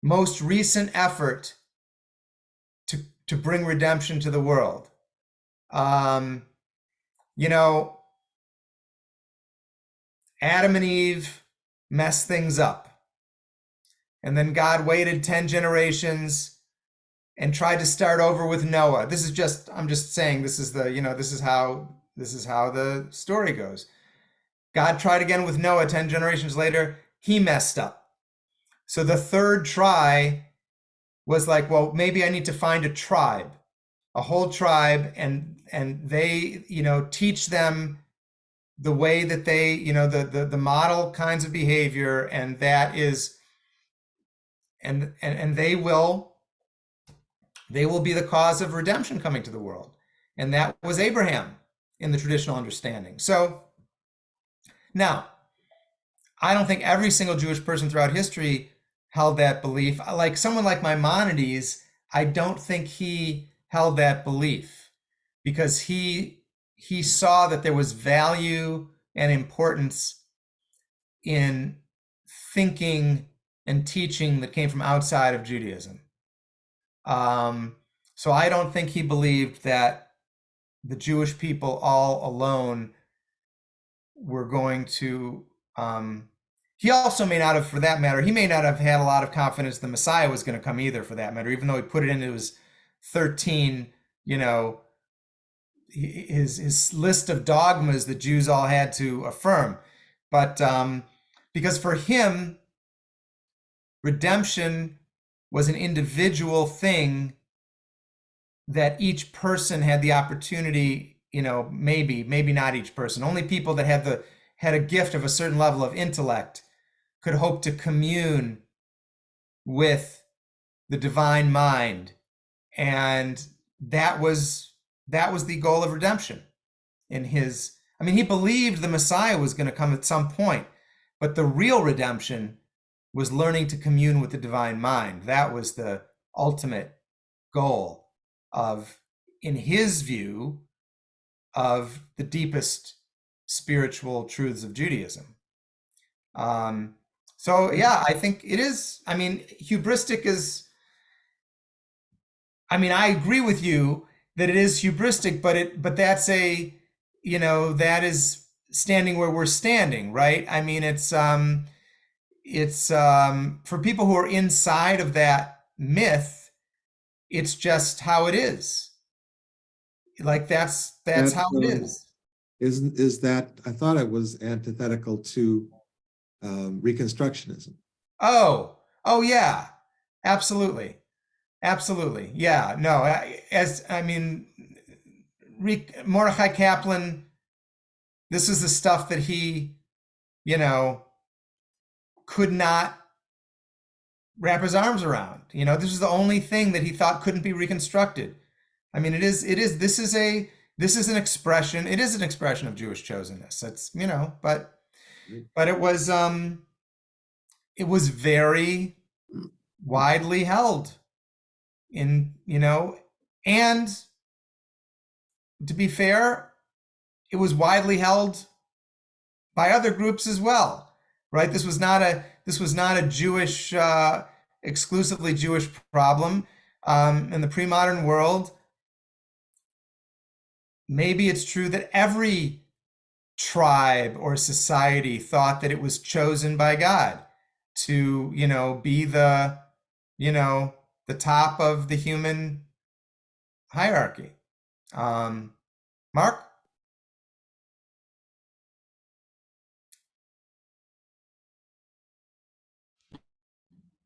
Speaker 1: most recent effort to bring redemption to the world. Adam and Eve messed things up, and then God waited 10 generations and tried to start over with Noah. I'm just saying, this is how the story goes. God tried again with Noah 10 generations later. He messed up. So the third try was like, well, maybe I need to find a tribe, a whole tribe, and they, teach them the way that they, the model kinds of behavior, and that is, and they will be the cause of redemption coming to the world. And that was Abraham in the traditional understanding. So now, I don't think every single Jewish person throughout history held that belief. Like someone like Maimonides, I don't think he held that belief because he saw that there was value and importance in thinking and teaching that came from outside of Judaism. So I don't think he believed that the Jewish people all alone were going to. He also may not have, for that matter, he may not have had a lot of confidence the Messiah was going to come either, for that matter, even though he put it into his 13, his list of dogmas that Jews all had to affirm. But because for him, redemption was an individual thing that each person had the opportunity, maybe not each person, only people that had a gift of a certain level of intellect could hope to commune with the divine mind. And that was the goal of redemption in his. I mean, he believed the Messiah was going to come at some point, but the real redemption was learning to commune with the divine mind. That was the ultimate goal of, in his view, of the deepest spiritual truths of Judaism. So yeah, I think it is. I mean, hubristic is. I mean, I agree with you that it is hubristic, but that's that is standing where we're standing, right? I mean, it's for people who are inside of that myth, it's just how it is. Like that's how it is.
Speaker 3: Is that, I thought it was antithetical to Reconstructionism.
Speaker 1: Oh yeah, absolutely. Absolutely. Yeah. No, Mordecai Kaplan, this is the stuff that he, could not wrap his arms around. This is the only thing that he thought couldn't be reconstructed. I mean, this is an expression. It is an expression of Jewish chosenness. It's, but it was very widely held in, and to be fair, it was widely held by other groups as well, right? This was not a Jewish, exclusively Jewish problem. In the pre-modern world, maybe it's true that every tribe or society thought that it was chosen by God to, be the top of the human hierarchy. Mark?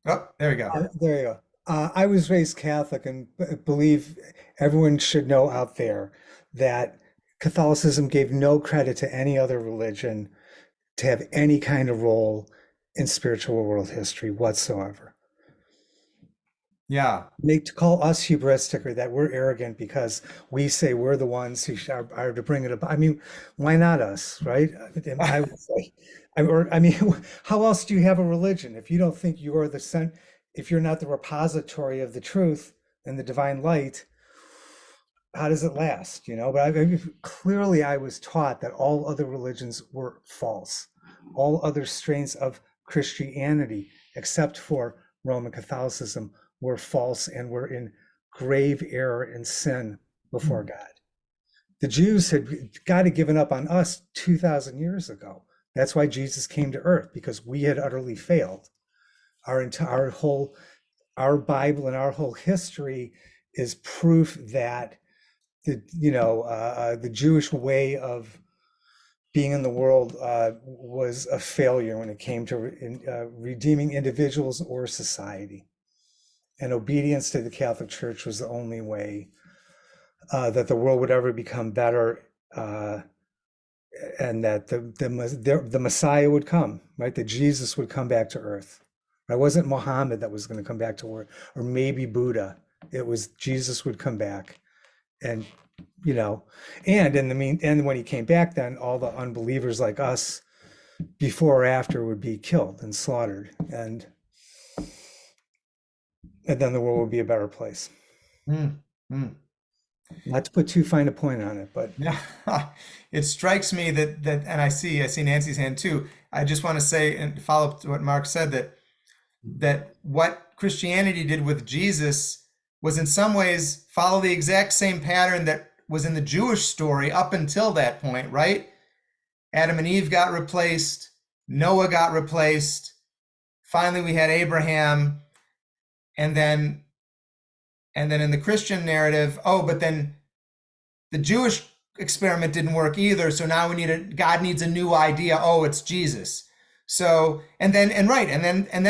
Speaker 1: Oh, there we go.
Speaker 4: There you go. I was raised Catholic and believe everyone should know out there that Catholicism gave no credit to any other religion to have any kind of role in spiritual world history whatsoever.
Speaker 1: Yeah.
Speaker 4: They call us hubristic or that we're arrogant because we say we're the ones who are to bring it up. I mean, why not us, right? And I would say, I mean, how else do you have a religion if you don't think you are if you're not the repository of the truth and the divine light? How does it last? But clearly, I was taught that all other religions were false, all other strains of Christianity, except for Roman Catholicism, were false and were in grave error and sin before God. The Jews God had given up on us 2,000 years ago. That's why Jesus came to earth, because we had utterly failed. Our Bible and our whole history is proof that the Jewish way of being in the world was a failure when it came to redeeming individuals or society. And obedience to the Catholic Church was the only way that the world would ever become better and that the Messiah would come, right? That Jesus would come back to earth. It wasn't Muhammad that was going to come back to earth, or maybe Buddha. It was Jesus would come back, and and and when he came back, then all the unbelievers like us, before or after, would be killed and slaughtered, and then the world would be a better place.
Speaker 1: Mm, mm.
Speaker 4: Not to put too fine a point on it, but
Speaker 1: Yeah, it strikes me that and I see Nancy's hand too. I just want to say and follow up to what Mark said, that what Christianity did with Jesus was in some ways follow the exact same pattern that was in the Jewish story up until that point, right? Adam and Eve got replaced, Noah got replaced. Finally, we had Abraham, and then in the Christian narrative, but then the Jewish experiment didn't work either. So now God needs a new idea. Oh, it's Jesus. So, and then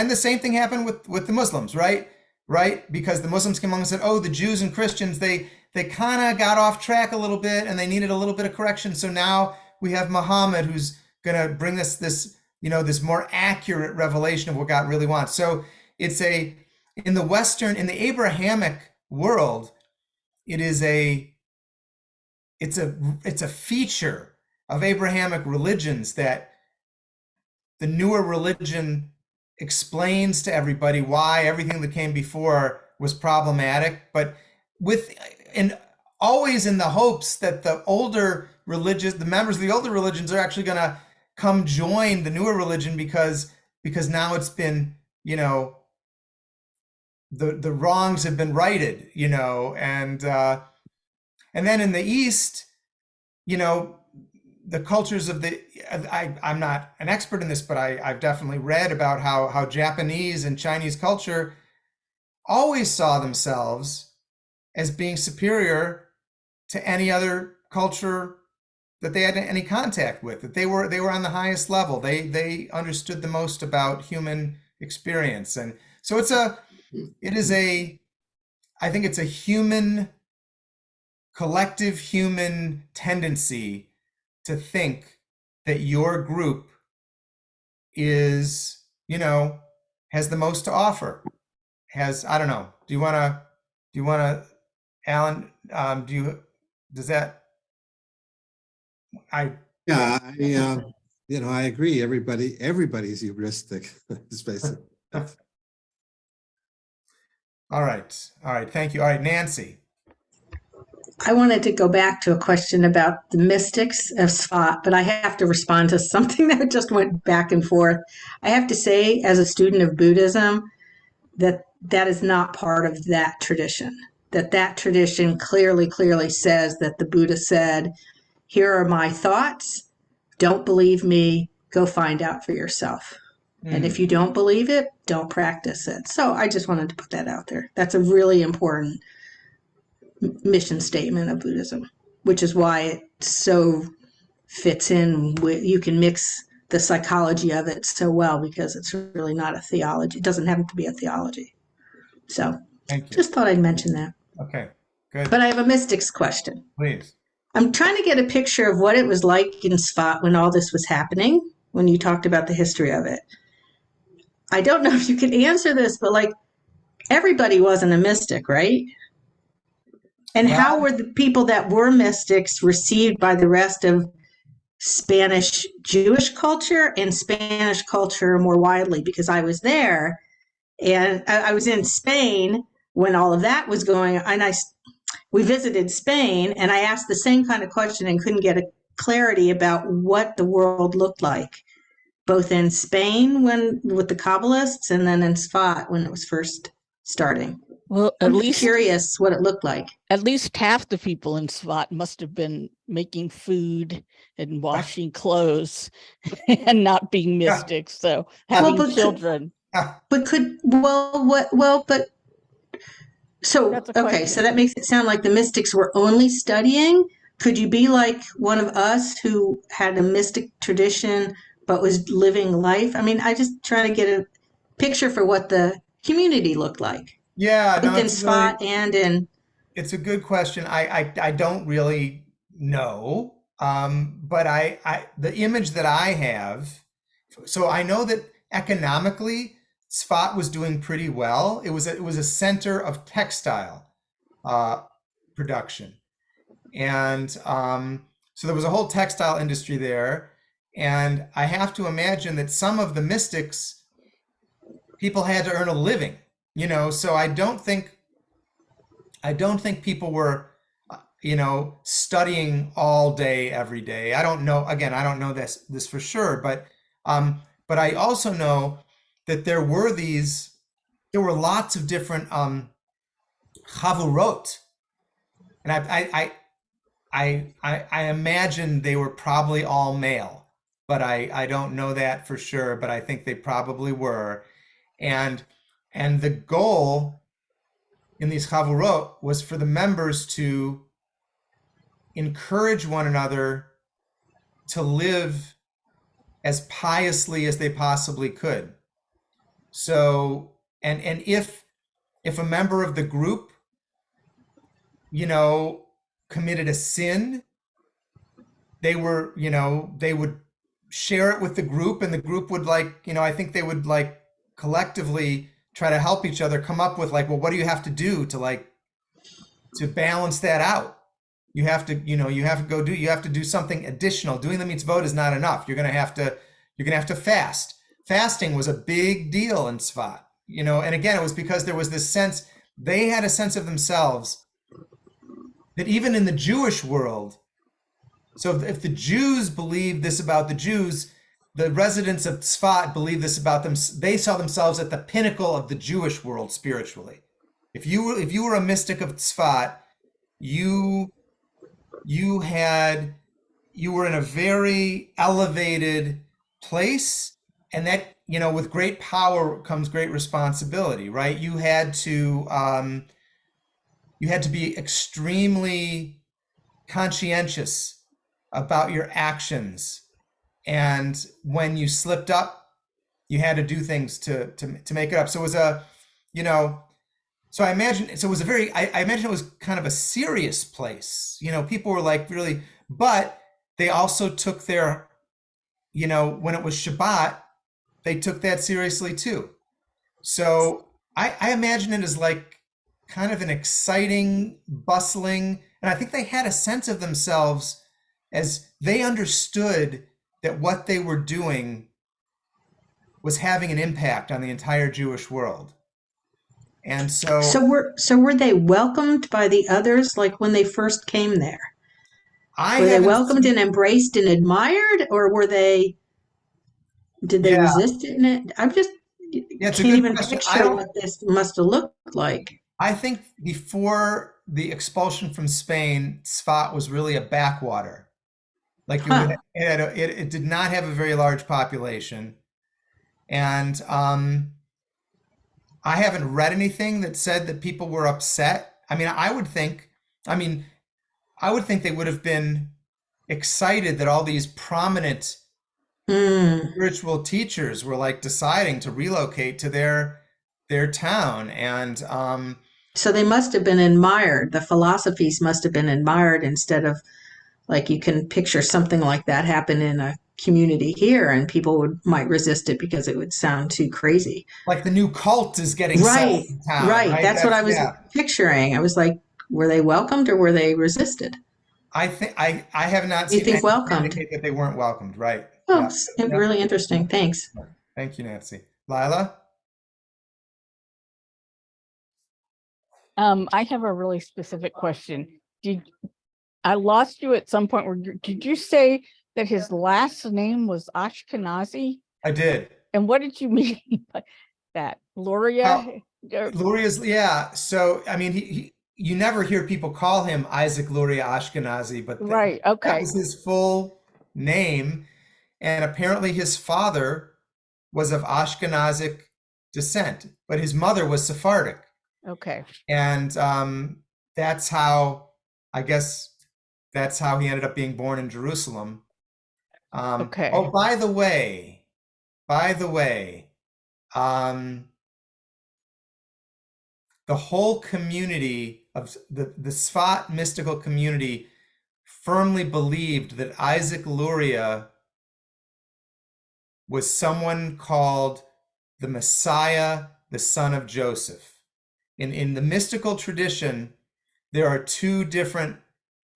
Speaker 1: the same thing happened with the Muslims, right? Right? Because the Muslims came along and said, oh, the Jews and Christians, they kind of got off track a little bit and they needed a little bit of correction. So now we have Muhammad, who's going to bring us this more accurate revelation of what God really wants. So in the Abrahamic world, it's a feature of Abrahamic religions that the newer religion explains to everybody why everything that came before was problematic, but always in the hopes that the members of the older religions are actually going to come join the newer religion because now it's been, the wrongs have been righted, and then in the East, the cultures of I'm not an expert in this, but I've definitely read about how Japanese and Chinese culture always saw themselves as being superior to any other culture that they had any contact with, that they were on the highest level. They understood the most about human experience. And so I think it's a collective human tendency to think that your group is, has the most to offer. I don't know. Do you want to, Alan, does that,
Speaker 3: Yeah, I agree. Everybody's heuristic. It's basically.
Speaker 1: All right. Thank you. All right, Nancy.
Speaker 5: I wanted to go back to a question about the mystics of Sfat, but I have to respond to something that just went back and forth. I have to say, as a student of Buddhism, that is not part of that tradition. That tradition clearly says that the Buddha said, here are my thoughts. Don't believe me. Go find out for yourself. And if you don't believe it, don't practice it. So I just wanted to put that out there. That's a really important mission statement of Buddhism, which is why it so fits in with, you can mix the psychology of it so well, because it's really not a theology. It doesn't have to be a theology. So just thought I'd mention that.
Speaker 1: Okay, good.
Speaker 5: But I have a mystics question.
Speaker 1: Please.
Speaker 5: I'm trying to get a picture of what it was like in Sfat when all this was happening, when you talked about the history of it. I don't know if you can answer this, but everybody wasn't a mystic, right? And how were the people that were mystics received by the rest of Spanish Jewish culture and Spanish culture more widely? Because I was there, and I was in Spain when all of that was going on. And we visited Spain, and I asked the same kind of question and couldn't get a clarity about what the world looked like, both in Spain with the Kabbalists and then in Sfat when it was first starting.
Speaker 6: Well,
Speaker 5: I'm curious what it looked like.
Speaker 6: At least half the people in Sfat must have been making food and washing clothes and not being mystics. So having children.
Speaker 5: So that makes it sound like the mystics were only studying. Could you be like one of us who had a mystic tradition but was living life? I mean, I just try to get a picture for what the community looked like.
Speaker 1: Yeah,
Speaker 5: both in Sfat and in.
Speaker 1: It's a good question. I don't really know. But the image that I have, so I know that economically, Tzfat was doing pretty well. It was a center of textile production, and so there was a whole textile industry there. And I have to imagine that some of the mystics, people had to earn a living, So I don't think people were, studying all day, every day. I don't know. Again, I don't know this for sure, but I also know that there were lots of different chavurot, and I imagine they were probably all male, but I don't know that for sure, but I think they probably were, and the goal in these chavurot was for the members to encourage one another to live as piously as they possibly could. So, and if a member of the group, committed a sin, they would share it with the group, and the group would, I think they would, collectively try to help each other come up with, well, what do you have to do to balance that out? You have to do something additional. Doing the mitzvot is not enough. You're gonna have to fast. Fasting was a big deal in Tzfat, and again, it was because there was this sense, they had a sense of themselves that even in the Jewish world, so if the Jews believed this about the Jews, the residents of Tzfat believed this about them. They saw themselves at the pinnacle of the Jewish world spiritually. If you were a mystic of Tzfat, you were in a very elevated place, and that, with great power comes great responsibility, right? You had to be extremely conscientious about your actions, and when you slipped up, you had to do things to make it up. So it was so I imagine, so it was I imagine it was kind of a serious place. People were really, but they also took their, when it was Shabbat, they took that seriously too. So I imagine it as kind of an exciting, bustling, and I think they had a sense of themselves as they understood that what they were doing was having an impact on the entire Jewish world. And so
Speaker 5: were they welcomed by the others, like when they first came there? Were they welcomed and embraced and admired, or did they resist it? I'm just can't even picture what this must have looked like.
Speaker 1: I think before the expulsion from Spain, Tzfat was really a backwater. It did not have a very large population, and I haven't read anything that said that people were upset. I would think they would have been excited that all these prominent spiritual teachers were deciding to relocate to their town, and
Speaker 5: so they must have been admired. The philosophies must have been admired, instead of, you can picture something like that happen in a community here, and people might resist it because it would sound too crazy.
Speaker 1: Like the new cult is getting
Speaker 5: right,
Speaker 1: in town,
Speaker 5: right. That's what I was picturing. I was like, were they welcomed or were they resisted?
Speaker 1: I think I have not seen
Speaker 5: anything welcomed
Speaker 1: that they weren't welcomed, right?
Speaker 5: Oh, yeah. Really interesting. Thanks.
Speaker 1: Thank you, Nancy. Lila?
Speaker 6: I have a really specific question. I lost you at some point. Did you say that his last name was Ashkenazi?
Speaker 1: I did.
Speaker 6: And what did you mean by that? Luria?
Speaker 1: Luria's, yeah. So, you never hear people call him Isaac Luria Ashkenazi, but
Speaker 6: right, okay.
Speaker 1: That was his full name. And apparently his father was of Ashkenazic descent, but his mother was Sephardic.
Speaker 6: Okay.
Speaker 1: And that's how he ended up being born in Jerusalem.
Speaker 6: Okay.
Speaker 1: Oh, by the way, the whole community of the Tzfat mystical community firmly believed that Isaac Luria was someone called the Messiah, the son of Joseph. In the mystical tradition, there are two different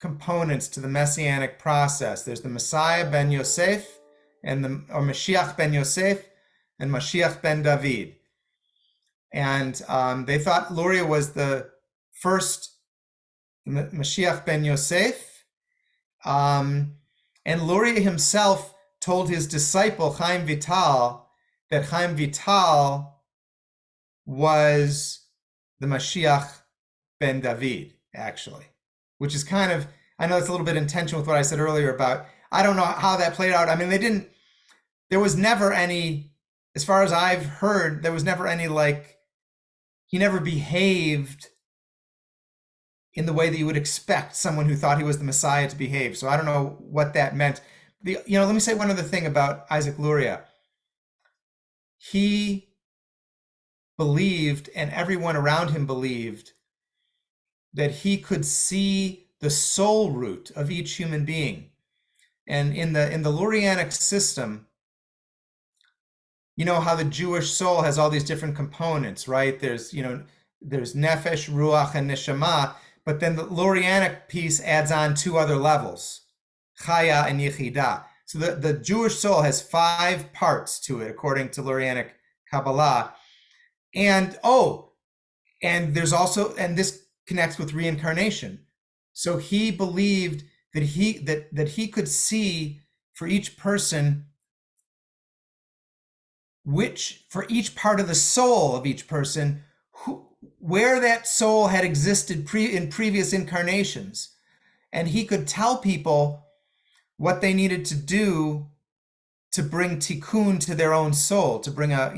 Speaker 1: components to the messianic process. There's the Messiah ben Yosef, or Mashiach ben Yosef, and Mashiach ben David. And they thought Luria was the first Mashiach ben Yosef. And Luria himself told his disciple Chaim Vital that Chaim Vital was the Mashiach ben David, actually, which is kind of, I know it's a little bit in tension with what I said earlier about, I don't know how that played out. I mean, there was never any, as far as I've heard, there was never any, like, he never behaved in the way that you would expect someone who thought he was the Messiah to behave. So I don't know what that meant. Let me say one other thing about Isaac Luria. He believed, and everyone around him believed, that he could see the soul root of each human being. And in the Lurianic system, you know how the Jewish soul has all these different components, right? There's nefesh, ruach, and neshama, but then the Lurianic piece adds on two other levels, chaya and yichida. So the Jewish soul has 5 parts to it, according to Lurianic Kabbalah. And there's also, and this connects with reincarnation. So he believed that he could see for each person for each part of the soul of each person, where that soul had existed in previous incarnations. And he could tell people what they needed to do to bring tikkun to their own soul, to bring a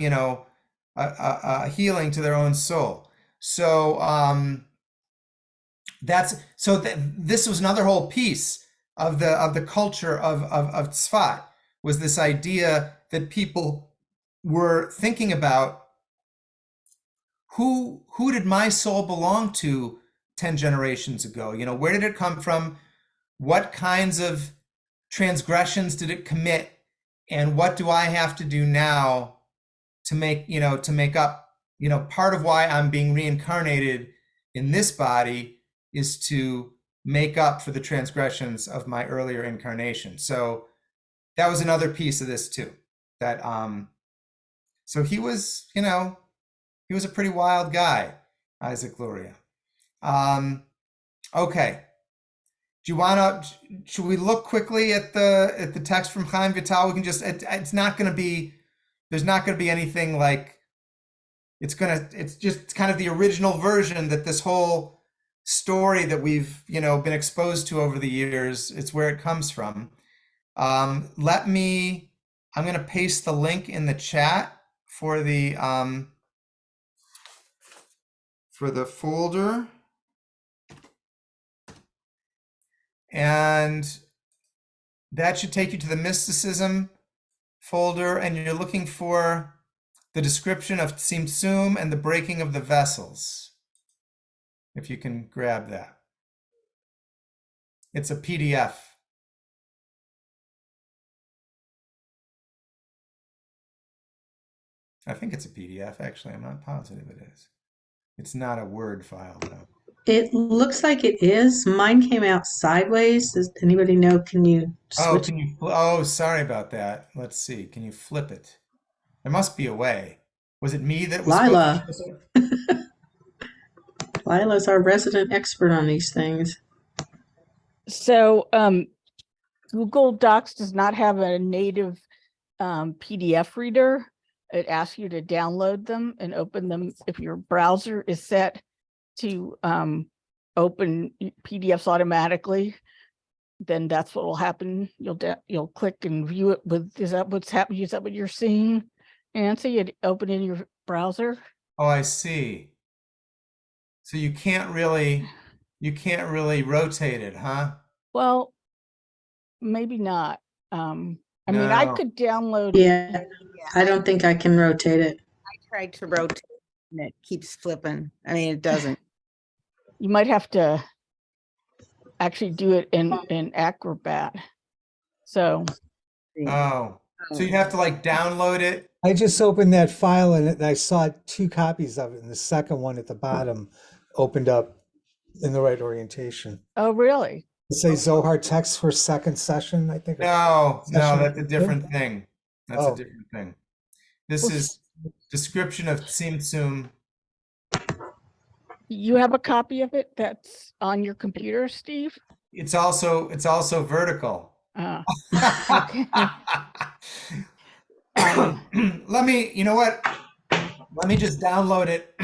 Speaker 1: healing to their own soul. So this was another whole piece of the culture of Tzfat, was this idea that people were thinking about who did my soul belong to 10 generations ago? Where did it come from? What kinds of transgressions did it commit? And what do I have to do now to make up, part of why I'm being reincarnated in this body is to make up for the transgressions of my earlier incarnation. So that was another piece of this too, that, so he was a pretty wild guy, Isaac Luria. Okay. Should we look quickly at the text from Chaim Vital? We can just, there's not going to be anything like, it's just kind of the original version, that this whole story that we've, been exposed to over the years, it's where it comes from. I'm going to paste the link in the chat for the folder. And that should take you to the Mysticism folder, and you're looking for the description of Tzimtzum and the breaking of the vessels. If you can grab that. It's a PDF. I think it's a PDF, actually. I'm not positive it is. It's not a Word file, though.
Speaker 5: It looks like it is. Mine came out sideways. Does anybody know? Can you switch?
Speaker 1: Sorry about that. Let's see. Can you flip it? There must be a way. Was it me that was
Speaker 5: Lila.
Speaker 1: supposed to?
Speaker 5: Lila's our resident expert on these things.
Speaker 6: So Google Docs does not have a native PDF reader. It asks you to download them and open them. If your browser is set to open PDFs automatically, then that's what will happen. You'll click and view it with, is that what's happening? Is that what you're seeing, Nancy? You open in your browser?
Speaker 1: Oh, I see. So you can't really rotate it, huh?
Speaker 6: Well, maybe not. I mean, I could download.
Speaker 5: Yeah, I don't think I can rotate it.
Speaker 7: I tried to rotate and it keeps flipping. I mean, it doesn't.
Speaker 6: You might have to actually do it in Acrobat. So
Speaker 1: Oh, so you have to like download it.
Speaker 4: I just opened that file and I saw 2 copies of it, and the second one at the bottom opened up in the right orientation.
Speaker 6: oh really?
Speaker 4: It says Zohar text for second session, I think.
Speaker 1: No,
Speaker 4: Session
Speaker 1: that's a
Speaker 4: 2.
Speaker 1: different thing. That's a
Speaker 4: Oh.
Speaker 1: different thing. This
Speaker 6: Well,
Speaker 1: is description of Tzimtzum.
Speaker 6: You have a copy of it that's on your computer, Steve?
Speaker 1: It's also vertical.
Speaker 6: Okay.
Speaker 1: Let me, you know what? Let me just download it.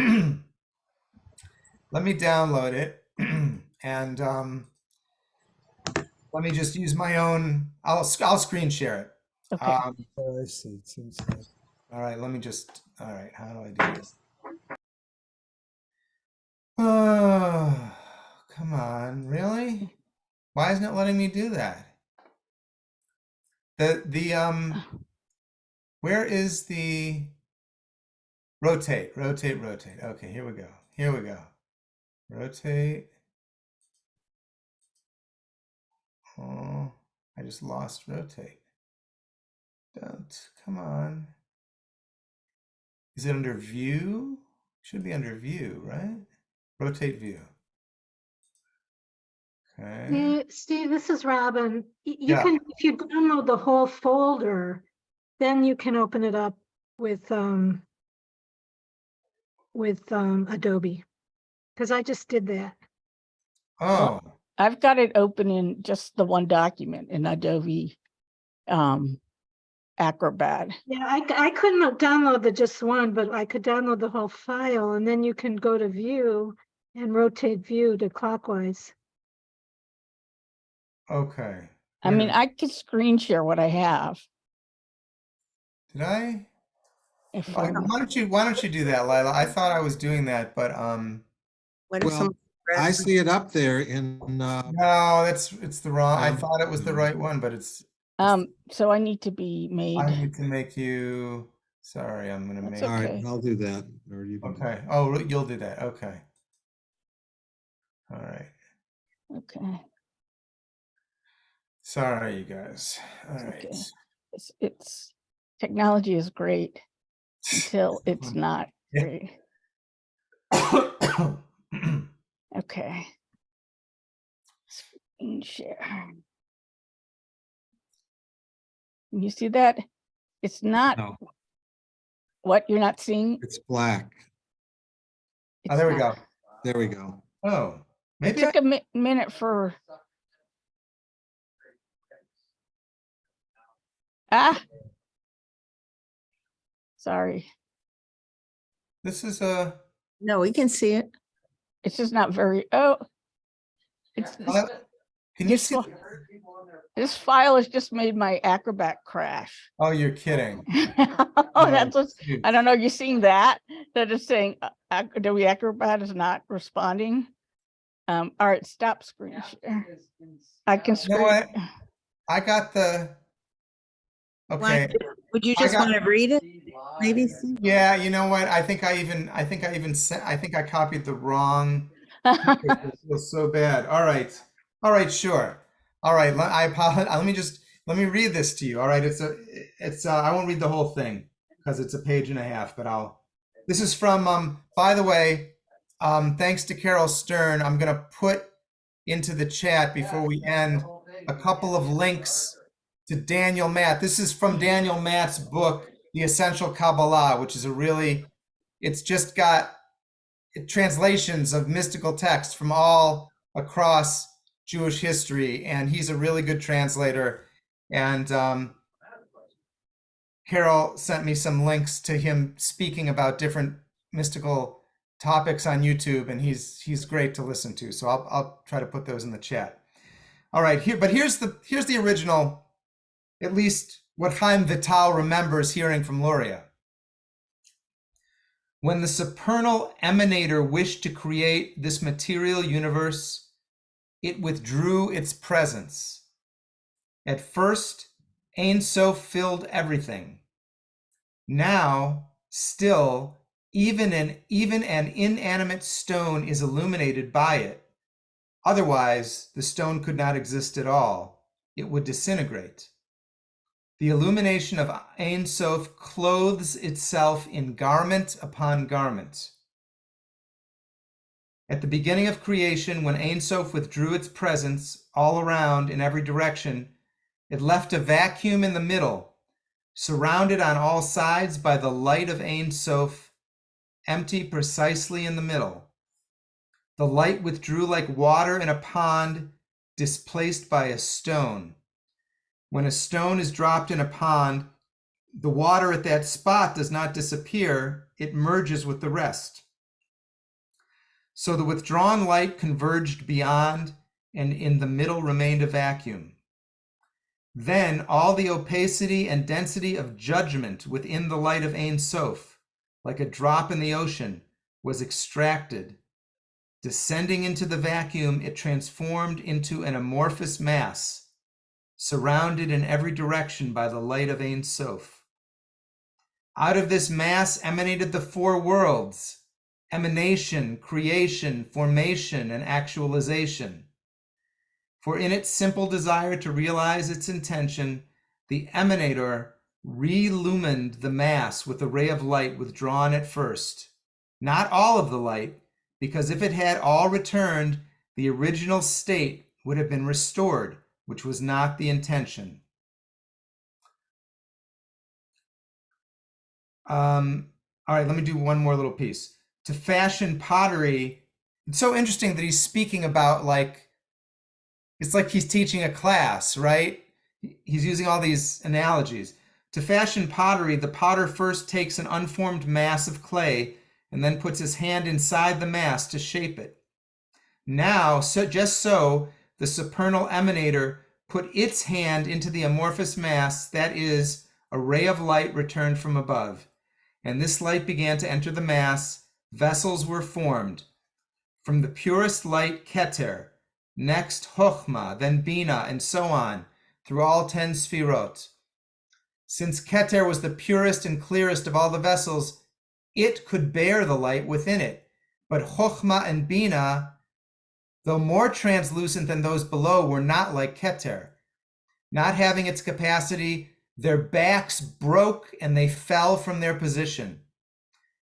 Speaker 1: Let me download it and let me just use my own. I'll screen share it.
Speaker 6: Okay.
Speaker 4: Oh, I see. It seems like.
Speaker 1: All right, let me just. All right, how do I do this? Oh, come on, really? Why isn't it letting me do that? Where is the rotate? Okay, here we go. Rotate. Oh, I just lost rotate. Don't, come on. Is it under view? Should be under view, right? Rotate view. Okay.
Speaker 7: Steve, this is Robin. You
Speaker 1: Yeah.
Speaker 7: can, if you download the whole folder, then you can open it up with Adobe. Because I just did that.
Speaker 1: Oh,
Speaker 6: I've got it open in just the one document in Adobe Acrobat.
Speaker 7: Yeah, I couldn't download the just one, but I could download the whole file, and then you can go to view and rotate view to clockwise.
Speaker 1: okay.
Speaker 6: I mean, I could screen share what I have.
Speaker 1: Did I?
Speaker 6: If
Speaker 1: Why don't you do that, Lila? I thought I was doing that, but
Speaker 3: Well, I see it up there in,
Speaker 1: no, it's the wrong. I
Speaker 3: Um,
Speaker 1: thought it was the right one, but it's.
Speaker 6: so I need to be made.
Speaker 1: I need to make you. Sorry, I'm gonna
Speaker 6: That's
Speaker 1: make.
Speaker 3: all right,
Speaker 6: okay.
Speaker 3: I'll do that. Or you can do
Speaker 1: Okay. Oh, you'll do that. Okay. All right.
Speaker 6: Okay.
Speaker 1: Sorry, you guys. All
Speaker 6: It's
Speaker 1: right.
Speaker 6: okay. It's technology is great until it's not
Speaker 1: Yeah.
Speaker 6: great. Okay. Screen share. You see that? It's not
Speaker 3: No.
Speaker 6: what you're not seeing.
Speaker 3: It's black.
Speaker 1: Oh, there we
Speaker 6: not.
Speaker 1: go.
Speaker 3: There we go.
Speaker 1: Oh,
Speaker 6: It
Speaker 1: maybe
Speaker 6: took a minute for. Sorry.
Speaker 1: this is a.
Speaker 8: No, we can see it.
Speaker 6: It's just not very. Oh, it's
Speaker 1: Can you
Speaker 6: this
Speaker 1: see?
Speaker 6: fi- this file has just made my Acrobat crash.
Speaker 1: Oh, you're kidding.
Speaker 6: Oh, that's what,
Speaker 1: shoot.
Speaker 6: I don't know. You seeing that? That is saying Adobe Acrobat is not responding. All right, stop screen share. I can
Speaker 1: You know
Speaker 6: screen.
Speaker 1: what? I got the. Okay.
Speaker 8: Would you
Speaker 1: I
Speaker 8: just
Speaker 1: got-
Speaker 8: want to read it? Maybe.
Speaker 1: Yeah, you know what? I think I copied the wrong. It feels so bad. All right, sure. All right, I apologize. Let me read this to you. All right, I won't read the whole thing because it's a page and a half, but this is from, by the way, thanks to Carol Stern, I'm gonna put into the chat before we end a couple of links to Daniel Matt. This is from Daniel Matt's book, The Essential Kabbalah, which is it's just got translations of mystical texts from all across Jewish history, and he's a really good translator. And Carol sent me some links to him speaking about different mystical topics on YouTube, and he's great to listen to. So I'll try to put those in the chat. All right, here's the original, at least what Chaim Vital remembers hearing from Luria. When the supernal emanator wished to create this material universe, it withdrew its presence. At first, Ein Sof filled everything. Now, still, even an inanimate stone is illuminated by it, Otherwise, the stone could not exist at all. It would disintegrate. The illumination of Ein Sof clothes itself in garment upon garment. At the beginning of creation, when Ein Sof withdrew its presence all around in every direction, it left a vacuum in the middle, surrounded on all sides by the light of Ein Sof, empty precisely in the middle. The light withdrew like water in a pond displaced by a stone. When a stone is dropped in a pond, the water at that spot does not disappear, it merges with the rest. So the withdrawn light converged beyond, and in the middle remained a vacuum. Then all the opacity and density of judgment within the light of Ein Sof, like a drop in the ocean, was extracted. Descending into the vacuum, it transformed into an amorphous mass, surrounded in every direction by the light of Ein Sof. Out of this mass emanated the four worlds: emanation, creation, formation, and actualization. For in its simple desire to realize its intention, the emanator relumined the mass with a ray of light withdrawn at first. Not all of the light, because if it had all returned, the original state would have been restored, which was not the intention. All right, let me do one more little piece. To fashion pottery, it's so interesting that he's speaking about, like, it's like he's teaching a class, right? He's using all these analogies. To fashion pottery, the potter first takes an unformed mass of clay and then puts his hand inside the mass to shape it. Now, just so, the supernal emanator put its hand into the amorphous mass, that is, a ray of light returned from above. And this light began to enter the mass. Vessels were formed. From the purest light, Keter, next Chochmah, then Bina, and so on, through all 10 Sfirot. Since Keter was the purest and clearest of all the vessels, it could bear the light within it. But Chochmah and Bina, though more translucent than those below, were not like Keter. Not having its capacity, their backs broke and they fell from their position.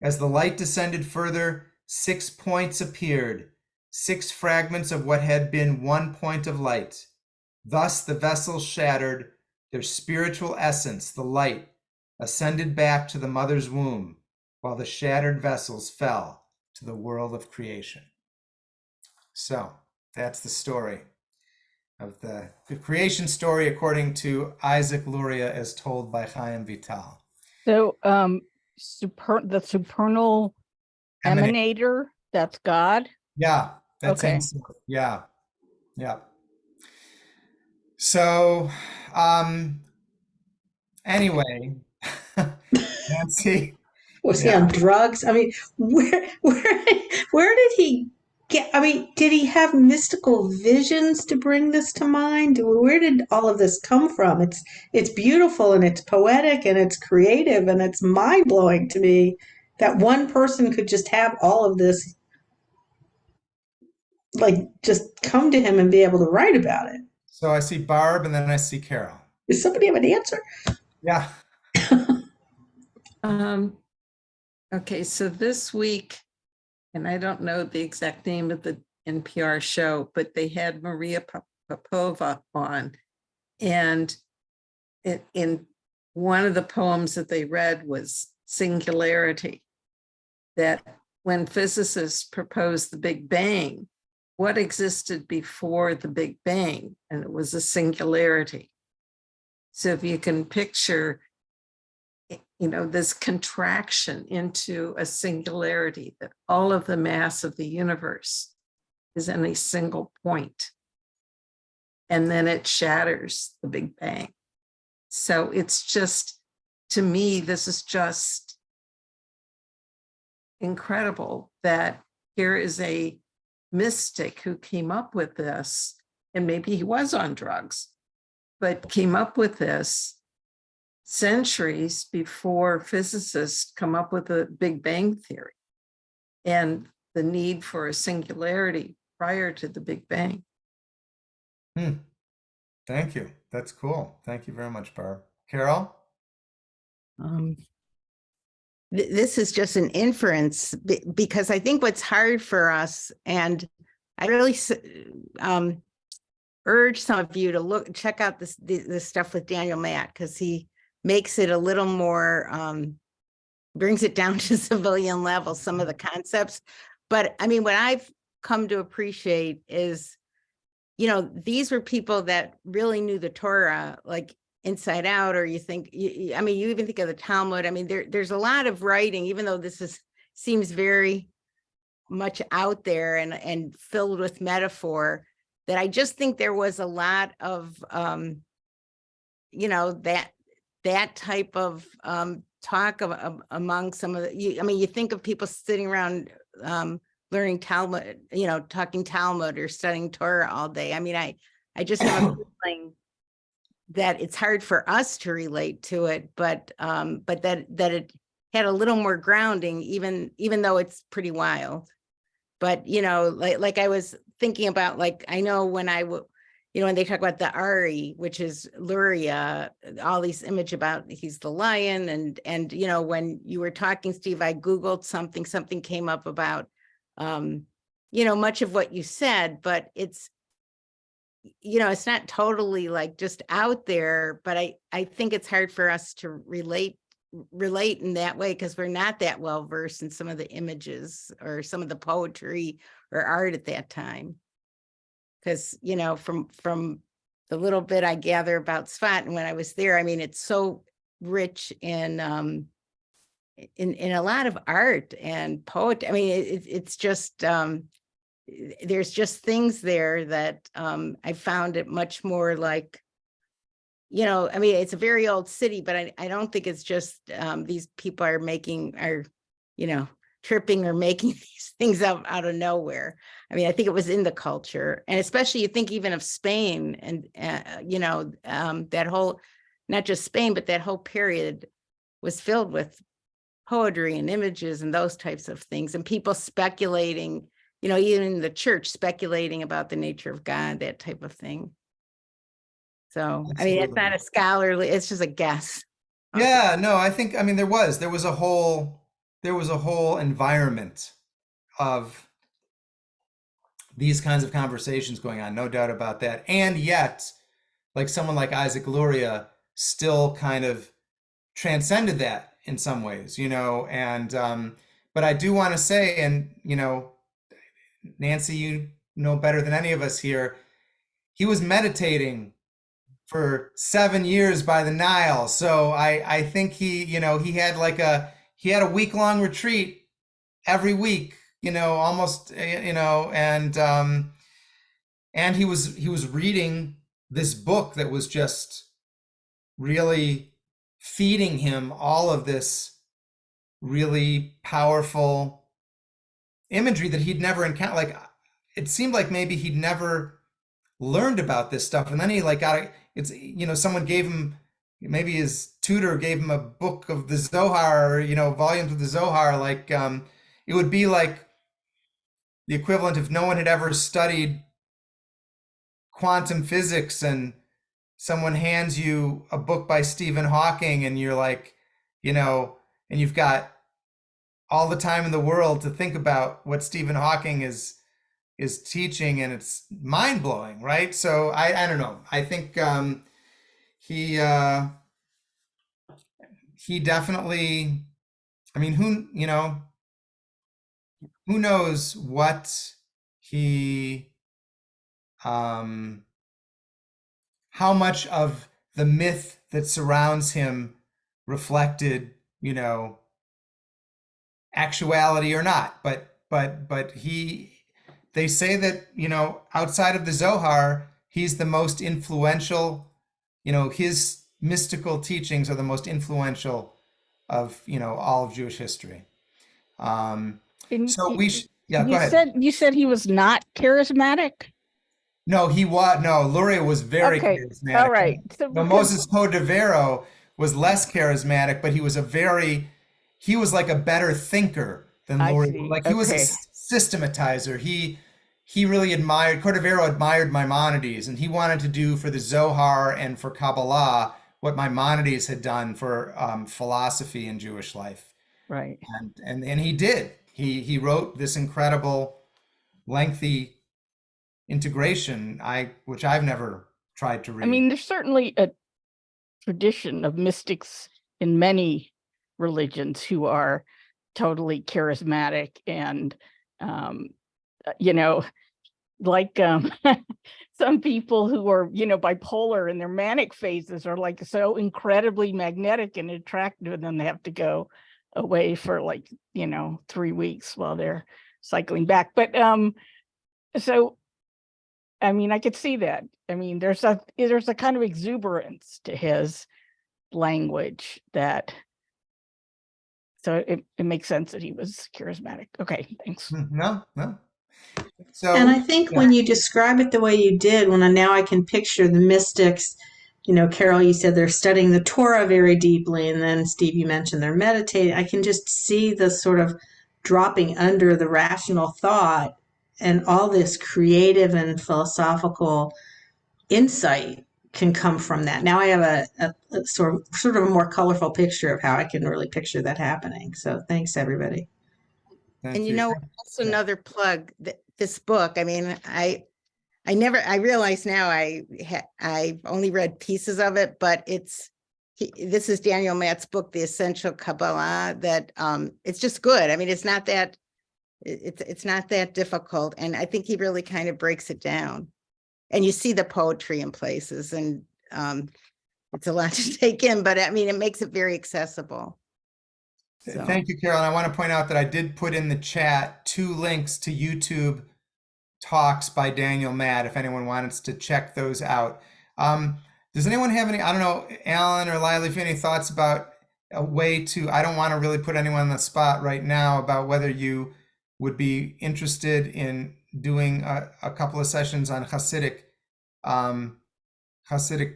Speaker 1: As the light descended further, 6 points appeared, 6 fragments of what had been 1 point of light. Thus the vessels shattered, their spiritual essence, the light, ascended back to the mother's womb, while the shattered vessels fell to the world of creation. So that's the story of the creation story according to Isaac Luria as told by Chaim Vital.
Speaker 6: So the supernal emanator, that's God.
Speaker 1: Yeah, that's
Speaker 6: Okay.
Speaker 1: Yeah. So anyway, Nancy.
Speaker 5: Was he on drugs? I mean, where did he get? I mean, did he have mystical visions to bring this to mind? Where did all of this come from? It's beautiful and it's poetic and it's creative and it's mind blowing to me that one person could just have all of this, like, just come to him and be able to write about it.
Speaker 1: So I see Barb and then I see Carol.
Speaker 5: Does somebody have an answer?
Speaker 1: Yeah.
Speaker 8: Okay, so this week, and I don't know the exact name of the NPR show, but they had Maria Popova on. And in one of the poems that they read was Singularity, that when physicists proposed the Big Bang, what existed before the Big Bang? And it was a singularity. So if you can picture, this contraction into a singularity, that all of the mass of the universe is in a single point, and then it shatters the Big Bang. So it's just, to me, this is just incredible that here is a mystic who came up with this, and maybe he was on drugs, but came up with this centuries before physicists come up with the Big Bang theory and the need for a singularity prior to the Big Bang.
Speaker 1: Thank you. That's cool. Thank you very much, Barb. Carol?
Speaker 9: Um, this is just an inference because I think what's hard for us, and I really urge some of you to check out this stuff with Daniel Matt, because he makes it a little more, brings it down to civilian level, some of the concepts. But I mean, what I've come to appreciate is, these were people that really knew the Torah, like inside out, or you think, I mean, you even think of the Talmud. I mean, there's a lot of writing, even though this seems very much out there and filled with metaphor, that I just think there was a lot of, that type of talk among some of the, I mean, you think of people sitting around learning Talmud, talking Talmud or studying Torah all day. I mean, I just have a feeling that it's hard for us to relate to it, but that it had a little more grounding, even though it's pretty wild. But, like I was thinking about, like, I know when when they talk about the Ari, which is Luria, all these image about he's the lion. And when you were talking, Steve, I Googled something came up about, much of what you said, but it's not totally like just out there, but I think it's hard for us to relate in that way, because we're not that well versed in some of the images or some of the poetry or art at that time. Because from the little bit I gather about Tzfat, and when I was there, I mean, it's so rich in a lot of art and poetry. I mean, it's just there's just things there that I found it much more like, I mean, it's a very old city, but I don't think it's just these people are tripping or making these things out of nowhere. I mean, I think it was in the culture, and especially you think even of Spain and, that whole, not just Spain, but that whole period was filled with poetry and images and those types of things, and people speculating, even in the church, speculating about the nature of God, that type of thing. So, I mean, it's not a scholarly, it's just a guess.
Speaker 1: Yeah, no, I think, I mean, there was a whole environment of these kinds of conversations going on, no doubt about that. And yet, like someone like Isaac Luria still kind of transcended that in some ways, and but I do want to say, and Nancy, you know better than any of us here, he was meditating for 7 years by the Nile. So I think he had a week-long retreat every week, almost, and he was reading this book that was just really feeding him all of this really powerful imagery that he'd never encountered. Like, it seemed like maybe he'd never learned about this stuff, and then he someone gave him, maybe his tutor gave him a book of the Zohar, volumes of the Zohar. Like, it would be like the equivalent if no one had ever studied quantum physics and someone hands you a book by Stephen Hawking, and you're like, and you've got all the time in the world to think about what Stephen Hawking is teaching, and it's mind-blowing, right? So I don't know. I think he definitely, I mean, who knows what he how much of the myth that surrounds him reflected, actuality or not, but they say that, outside of the Zohar, he's the most influential, his mystical teachings are the most influential of, all of Jewish history.
Speaker 6: And
Speaker 1: So go ahead.
Speaker 6: You said he was not charismatic?
Speaker 1: No, Luria was very
Speaker 6: Okay,
Speaker 1: charismatic.
Speaker 6: all right. So
Speaker 1: Moses Cordovero was less charismatic, but he was like a better thinker than
Speaker 6: I
Speaker 1: Luria.
Speaker 6: see.
Speaker 1: Like, he was a
Speaker 6: Okay.
Speaker 1: systematizer. He he really admired, Cordovero admired Maimonides, and he wanted to do for the Zohar and for Kabbalah what Maimonides had done for philosophy and Jewish life.
Speaker 6: Right.
Speaker 1: And he did. He wrote this incredible, lengthy integration, which I've never tried to read.
Speaker 6: I mean, there's certainly a tradition of mystics in many religions who are totally charismatic and, you know, like some people who are, you know, bipolar in their manic phases are like so incredibly magnetic and attractive, and then they have to go away for like, you know, 3 weeks while they're cycling back. But so I mean, I could see that. I mean, there's a kind of exuberance to his language that, so it makes sense that he was charismatic. Okay, thanks.
Speaker 1: No. So,
Speaker 5: And I think when you describe it the way you did, now I can picture the mystics, Carol, you said they're studying the Torah very deeply, and then Steve, you mentioned they're meditating. I can just see the sort of dropping under the rational thought and all this creative and philosophical insight can come from that. Now I have a sort of a more colorful picture of how I can really picture that happening. So thanks, everybody.
Speaker 1: thank
Speaker 9: And
Speaker 1: you.
Speaker 9: also another plug, this book, I mean, I realize now I've only read pieces of it, but this is Daniel Matt's book, The Essential Kabbalah, that it's just good. I mean, it's not that difficult. And I think he really kind of breaks it down. And you see the poetry in places, and it's a lot to take in, but I mean, it makes it very accessible. So.
Speaker 1: Thank you, Carol. And I want to point out that I did put in the chat 2 links to YouTube talks by Daniel Matt, if anyone wants to check those out. Does anyone have any, I don't know, Alan or Lila, if you have any thoughts about a way to, I don't want to really put anyone on the spot right now, about whether you would be interested in doing a couple of sessions on Hasidic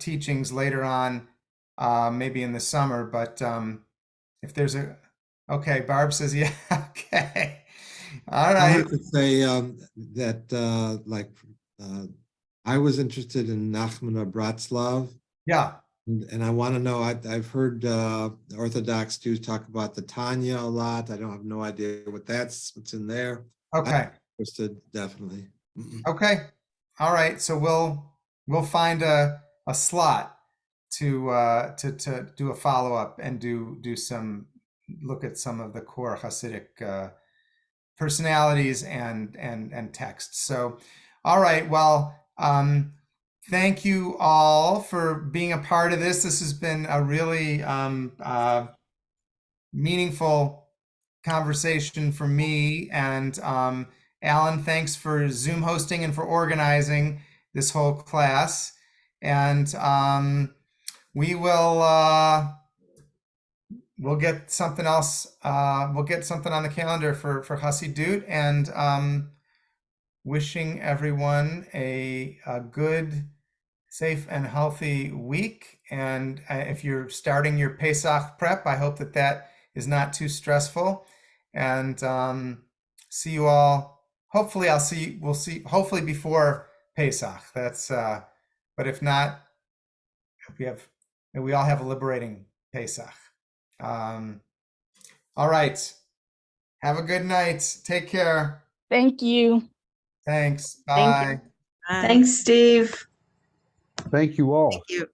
Speaker 1: teachings later on, maybe in the summer, but if there's okay, Barb says, yeah, okay. All
Speaker 3: I
Speaker 1: right.
Speaker 3: have to say that I was interested in Nachman of Bratslav,
Speaker 1: Yeah.
Speaker 3: and I want to know. I've heard Orthodox Jews talk about the Tanya a lot. I don't have no idea what's in there.
Speaker 1: Okay.
Speaker 3: I'm interested, definitely.
Speaker 1: Okay. All right. So we'll find a slot to do a follow-up and do some look at some of the core Hasidic personalities and texts. So, all right. Well, thank you all for being a part of this. This has been a really meaningful conversation for me. And Alan, thanks for Zoom hosting and for organizing this whole class. And we will we'll get something else. We'll get something on the calendar for Hasidut, and wishing everyone a good, safe, and healthy week. And if you're starting your Pesach prep, I hope that is not too stressful. And see you all. Hopefully, we'll see. Hopefully before Pesach. That's. But if not, we all have a liberating Pesach. All right. Have a good night. Take care.
Speaker 6: Thank you.
Speaker 1: Thanks.
Speaker 6: Thank
Speaker 1: Bye.
Speaker 6: you.
Speaker 5: Thanks, Steve.
Speaker 10: Thank you all.
Speaker 9: Thank you.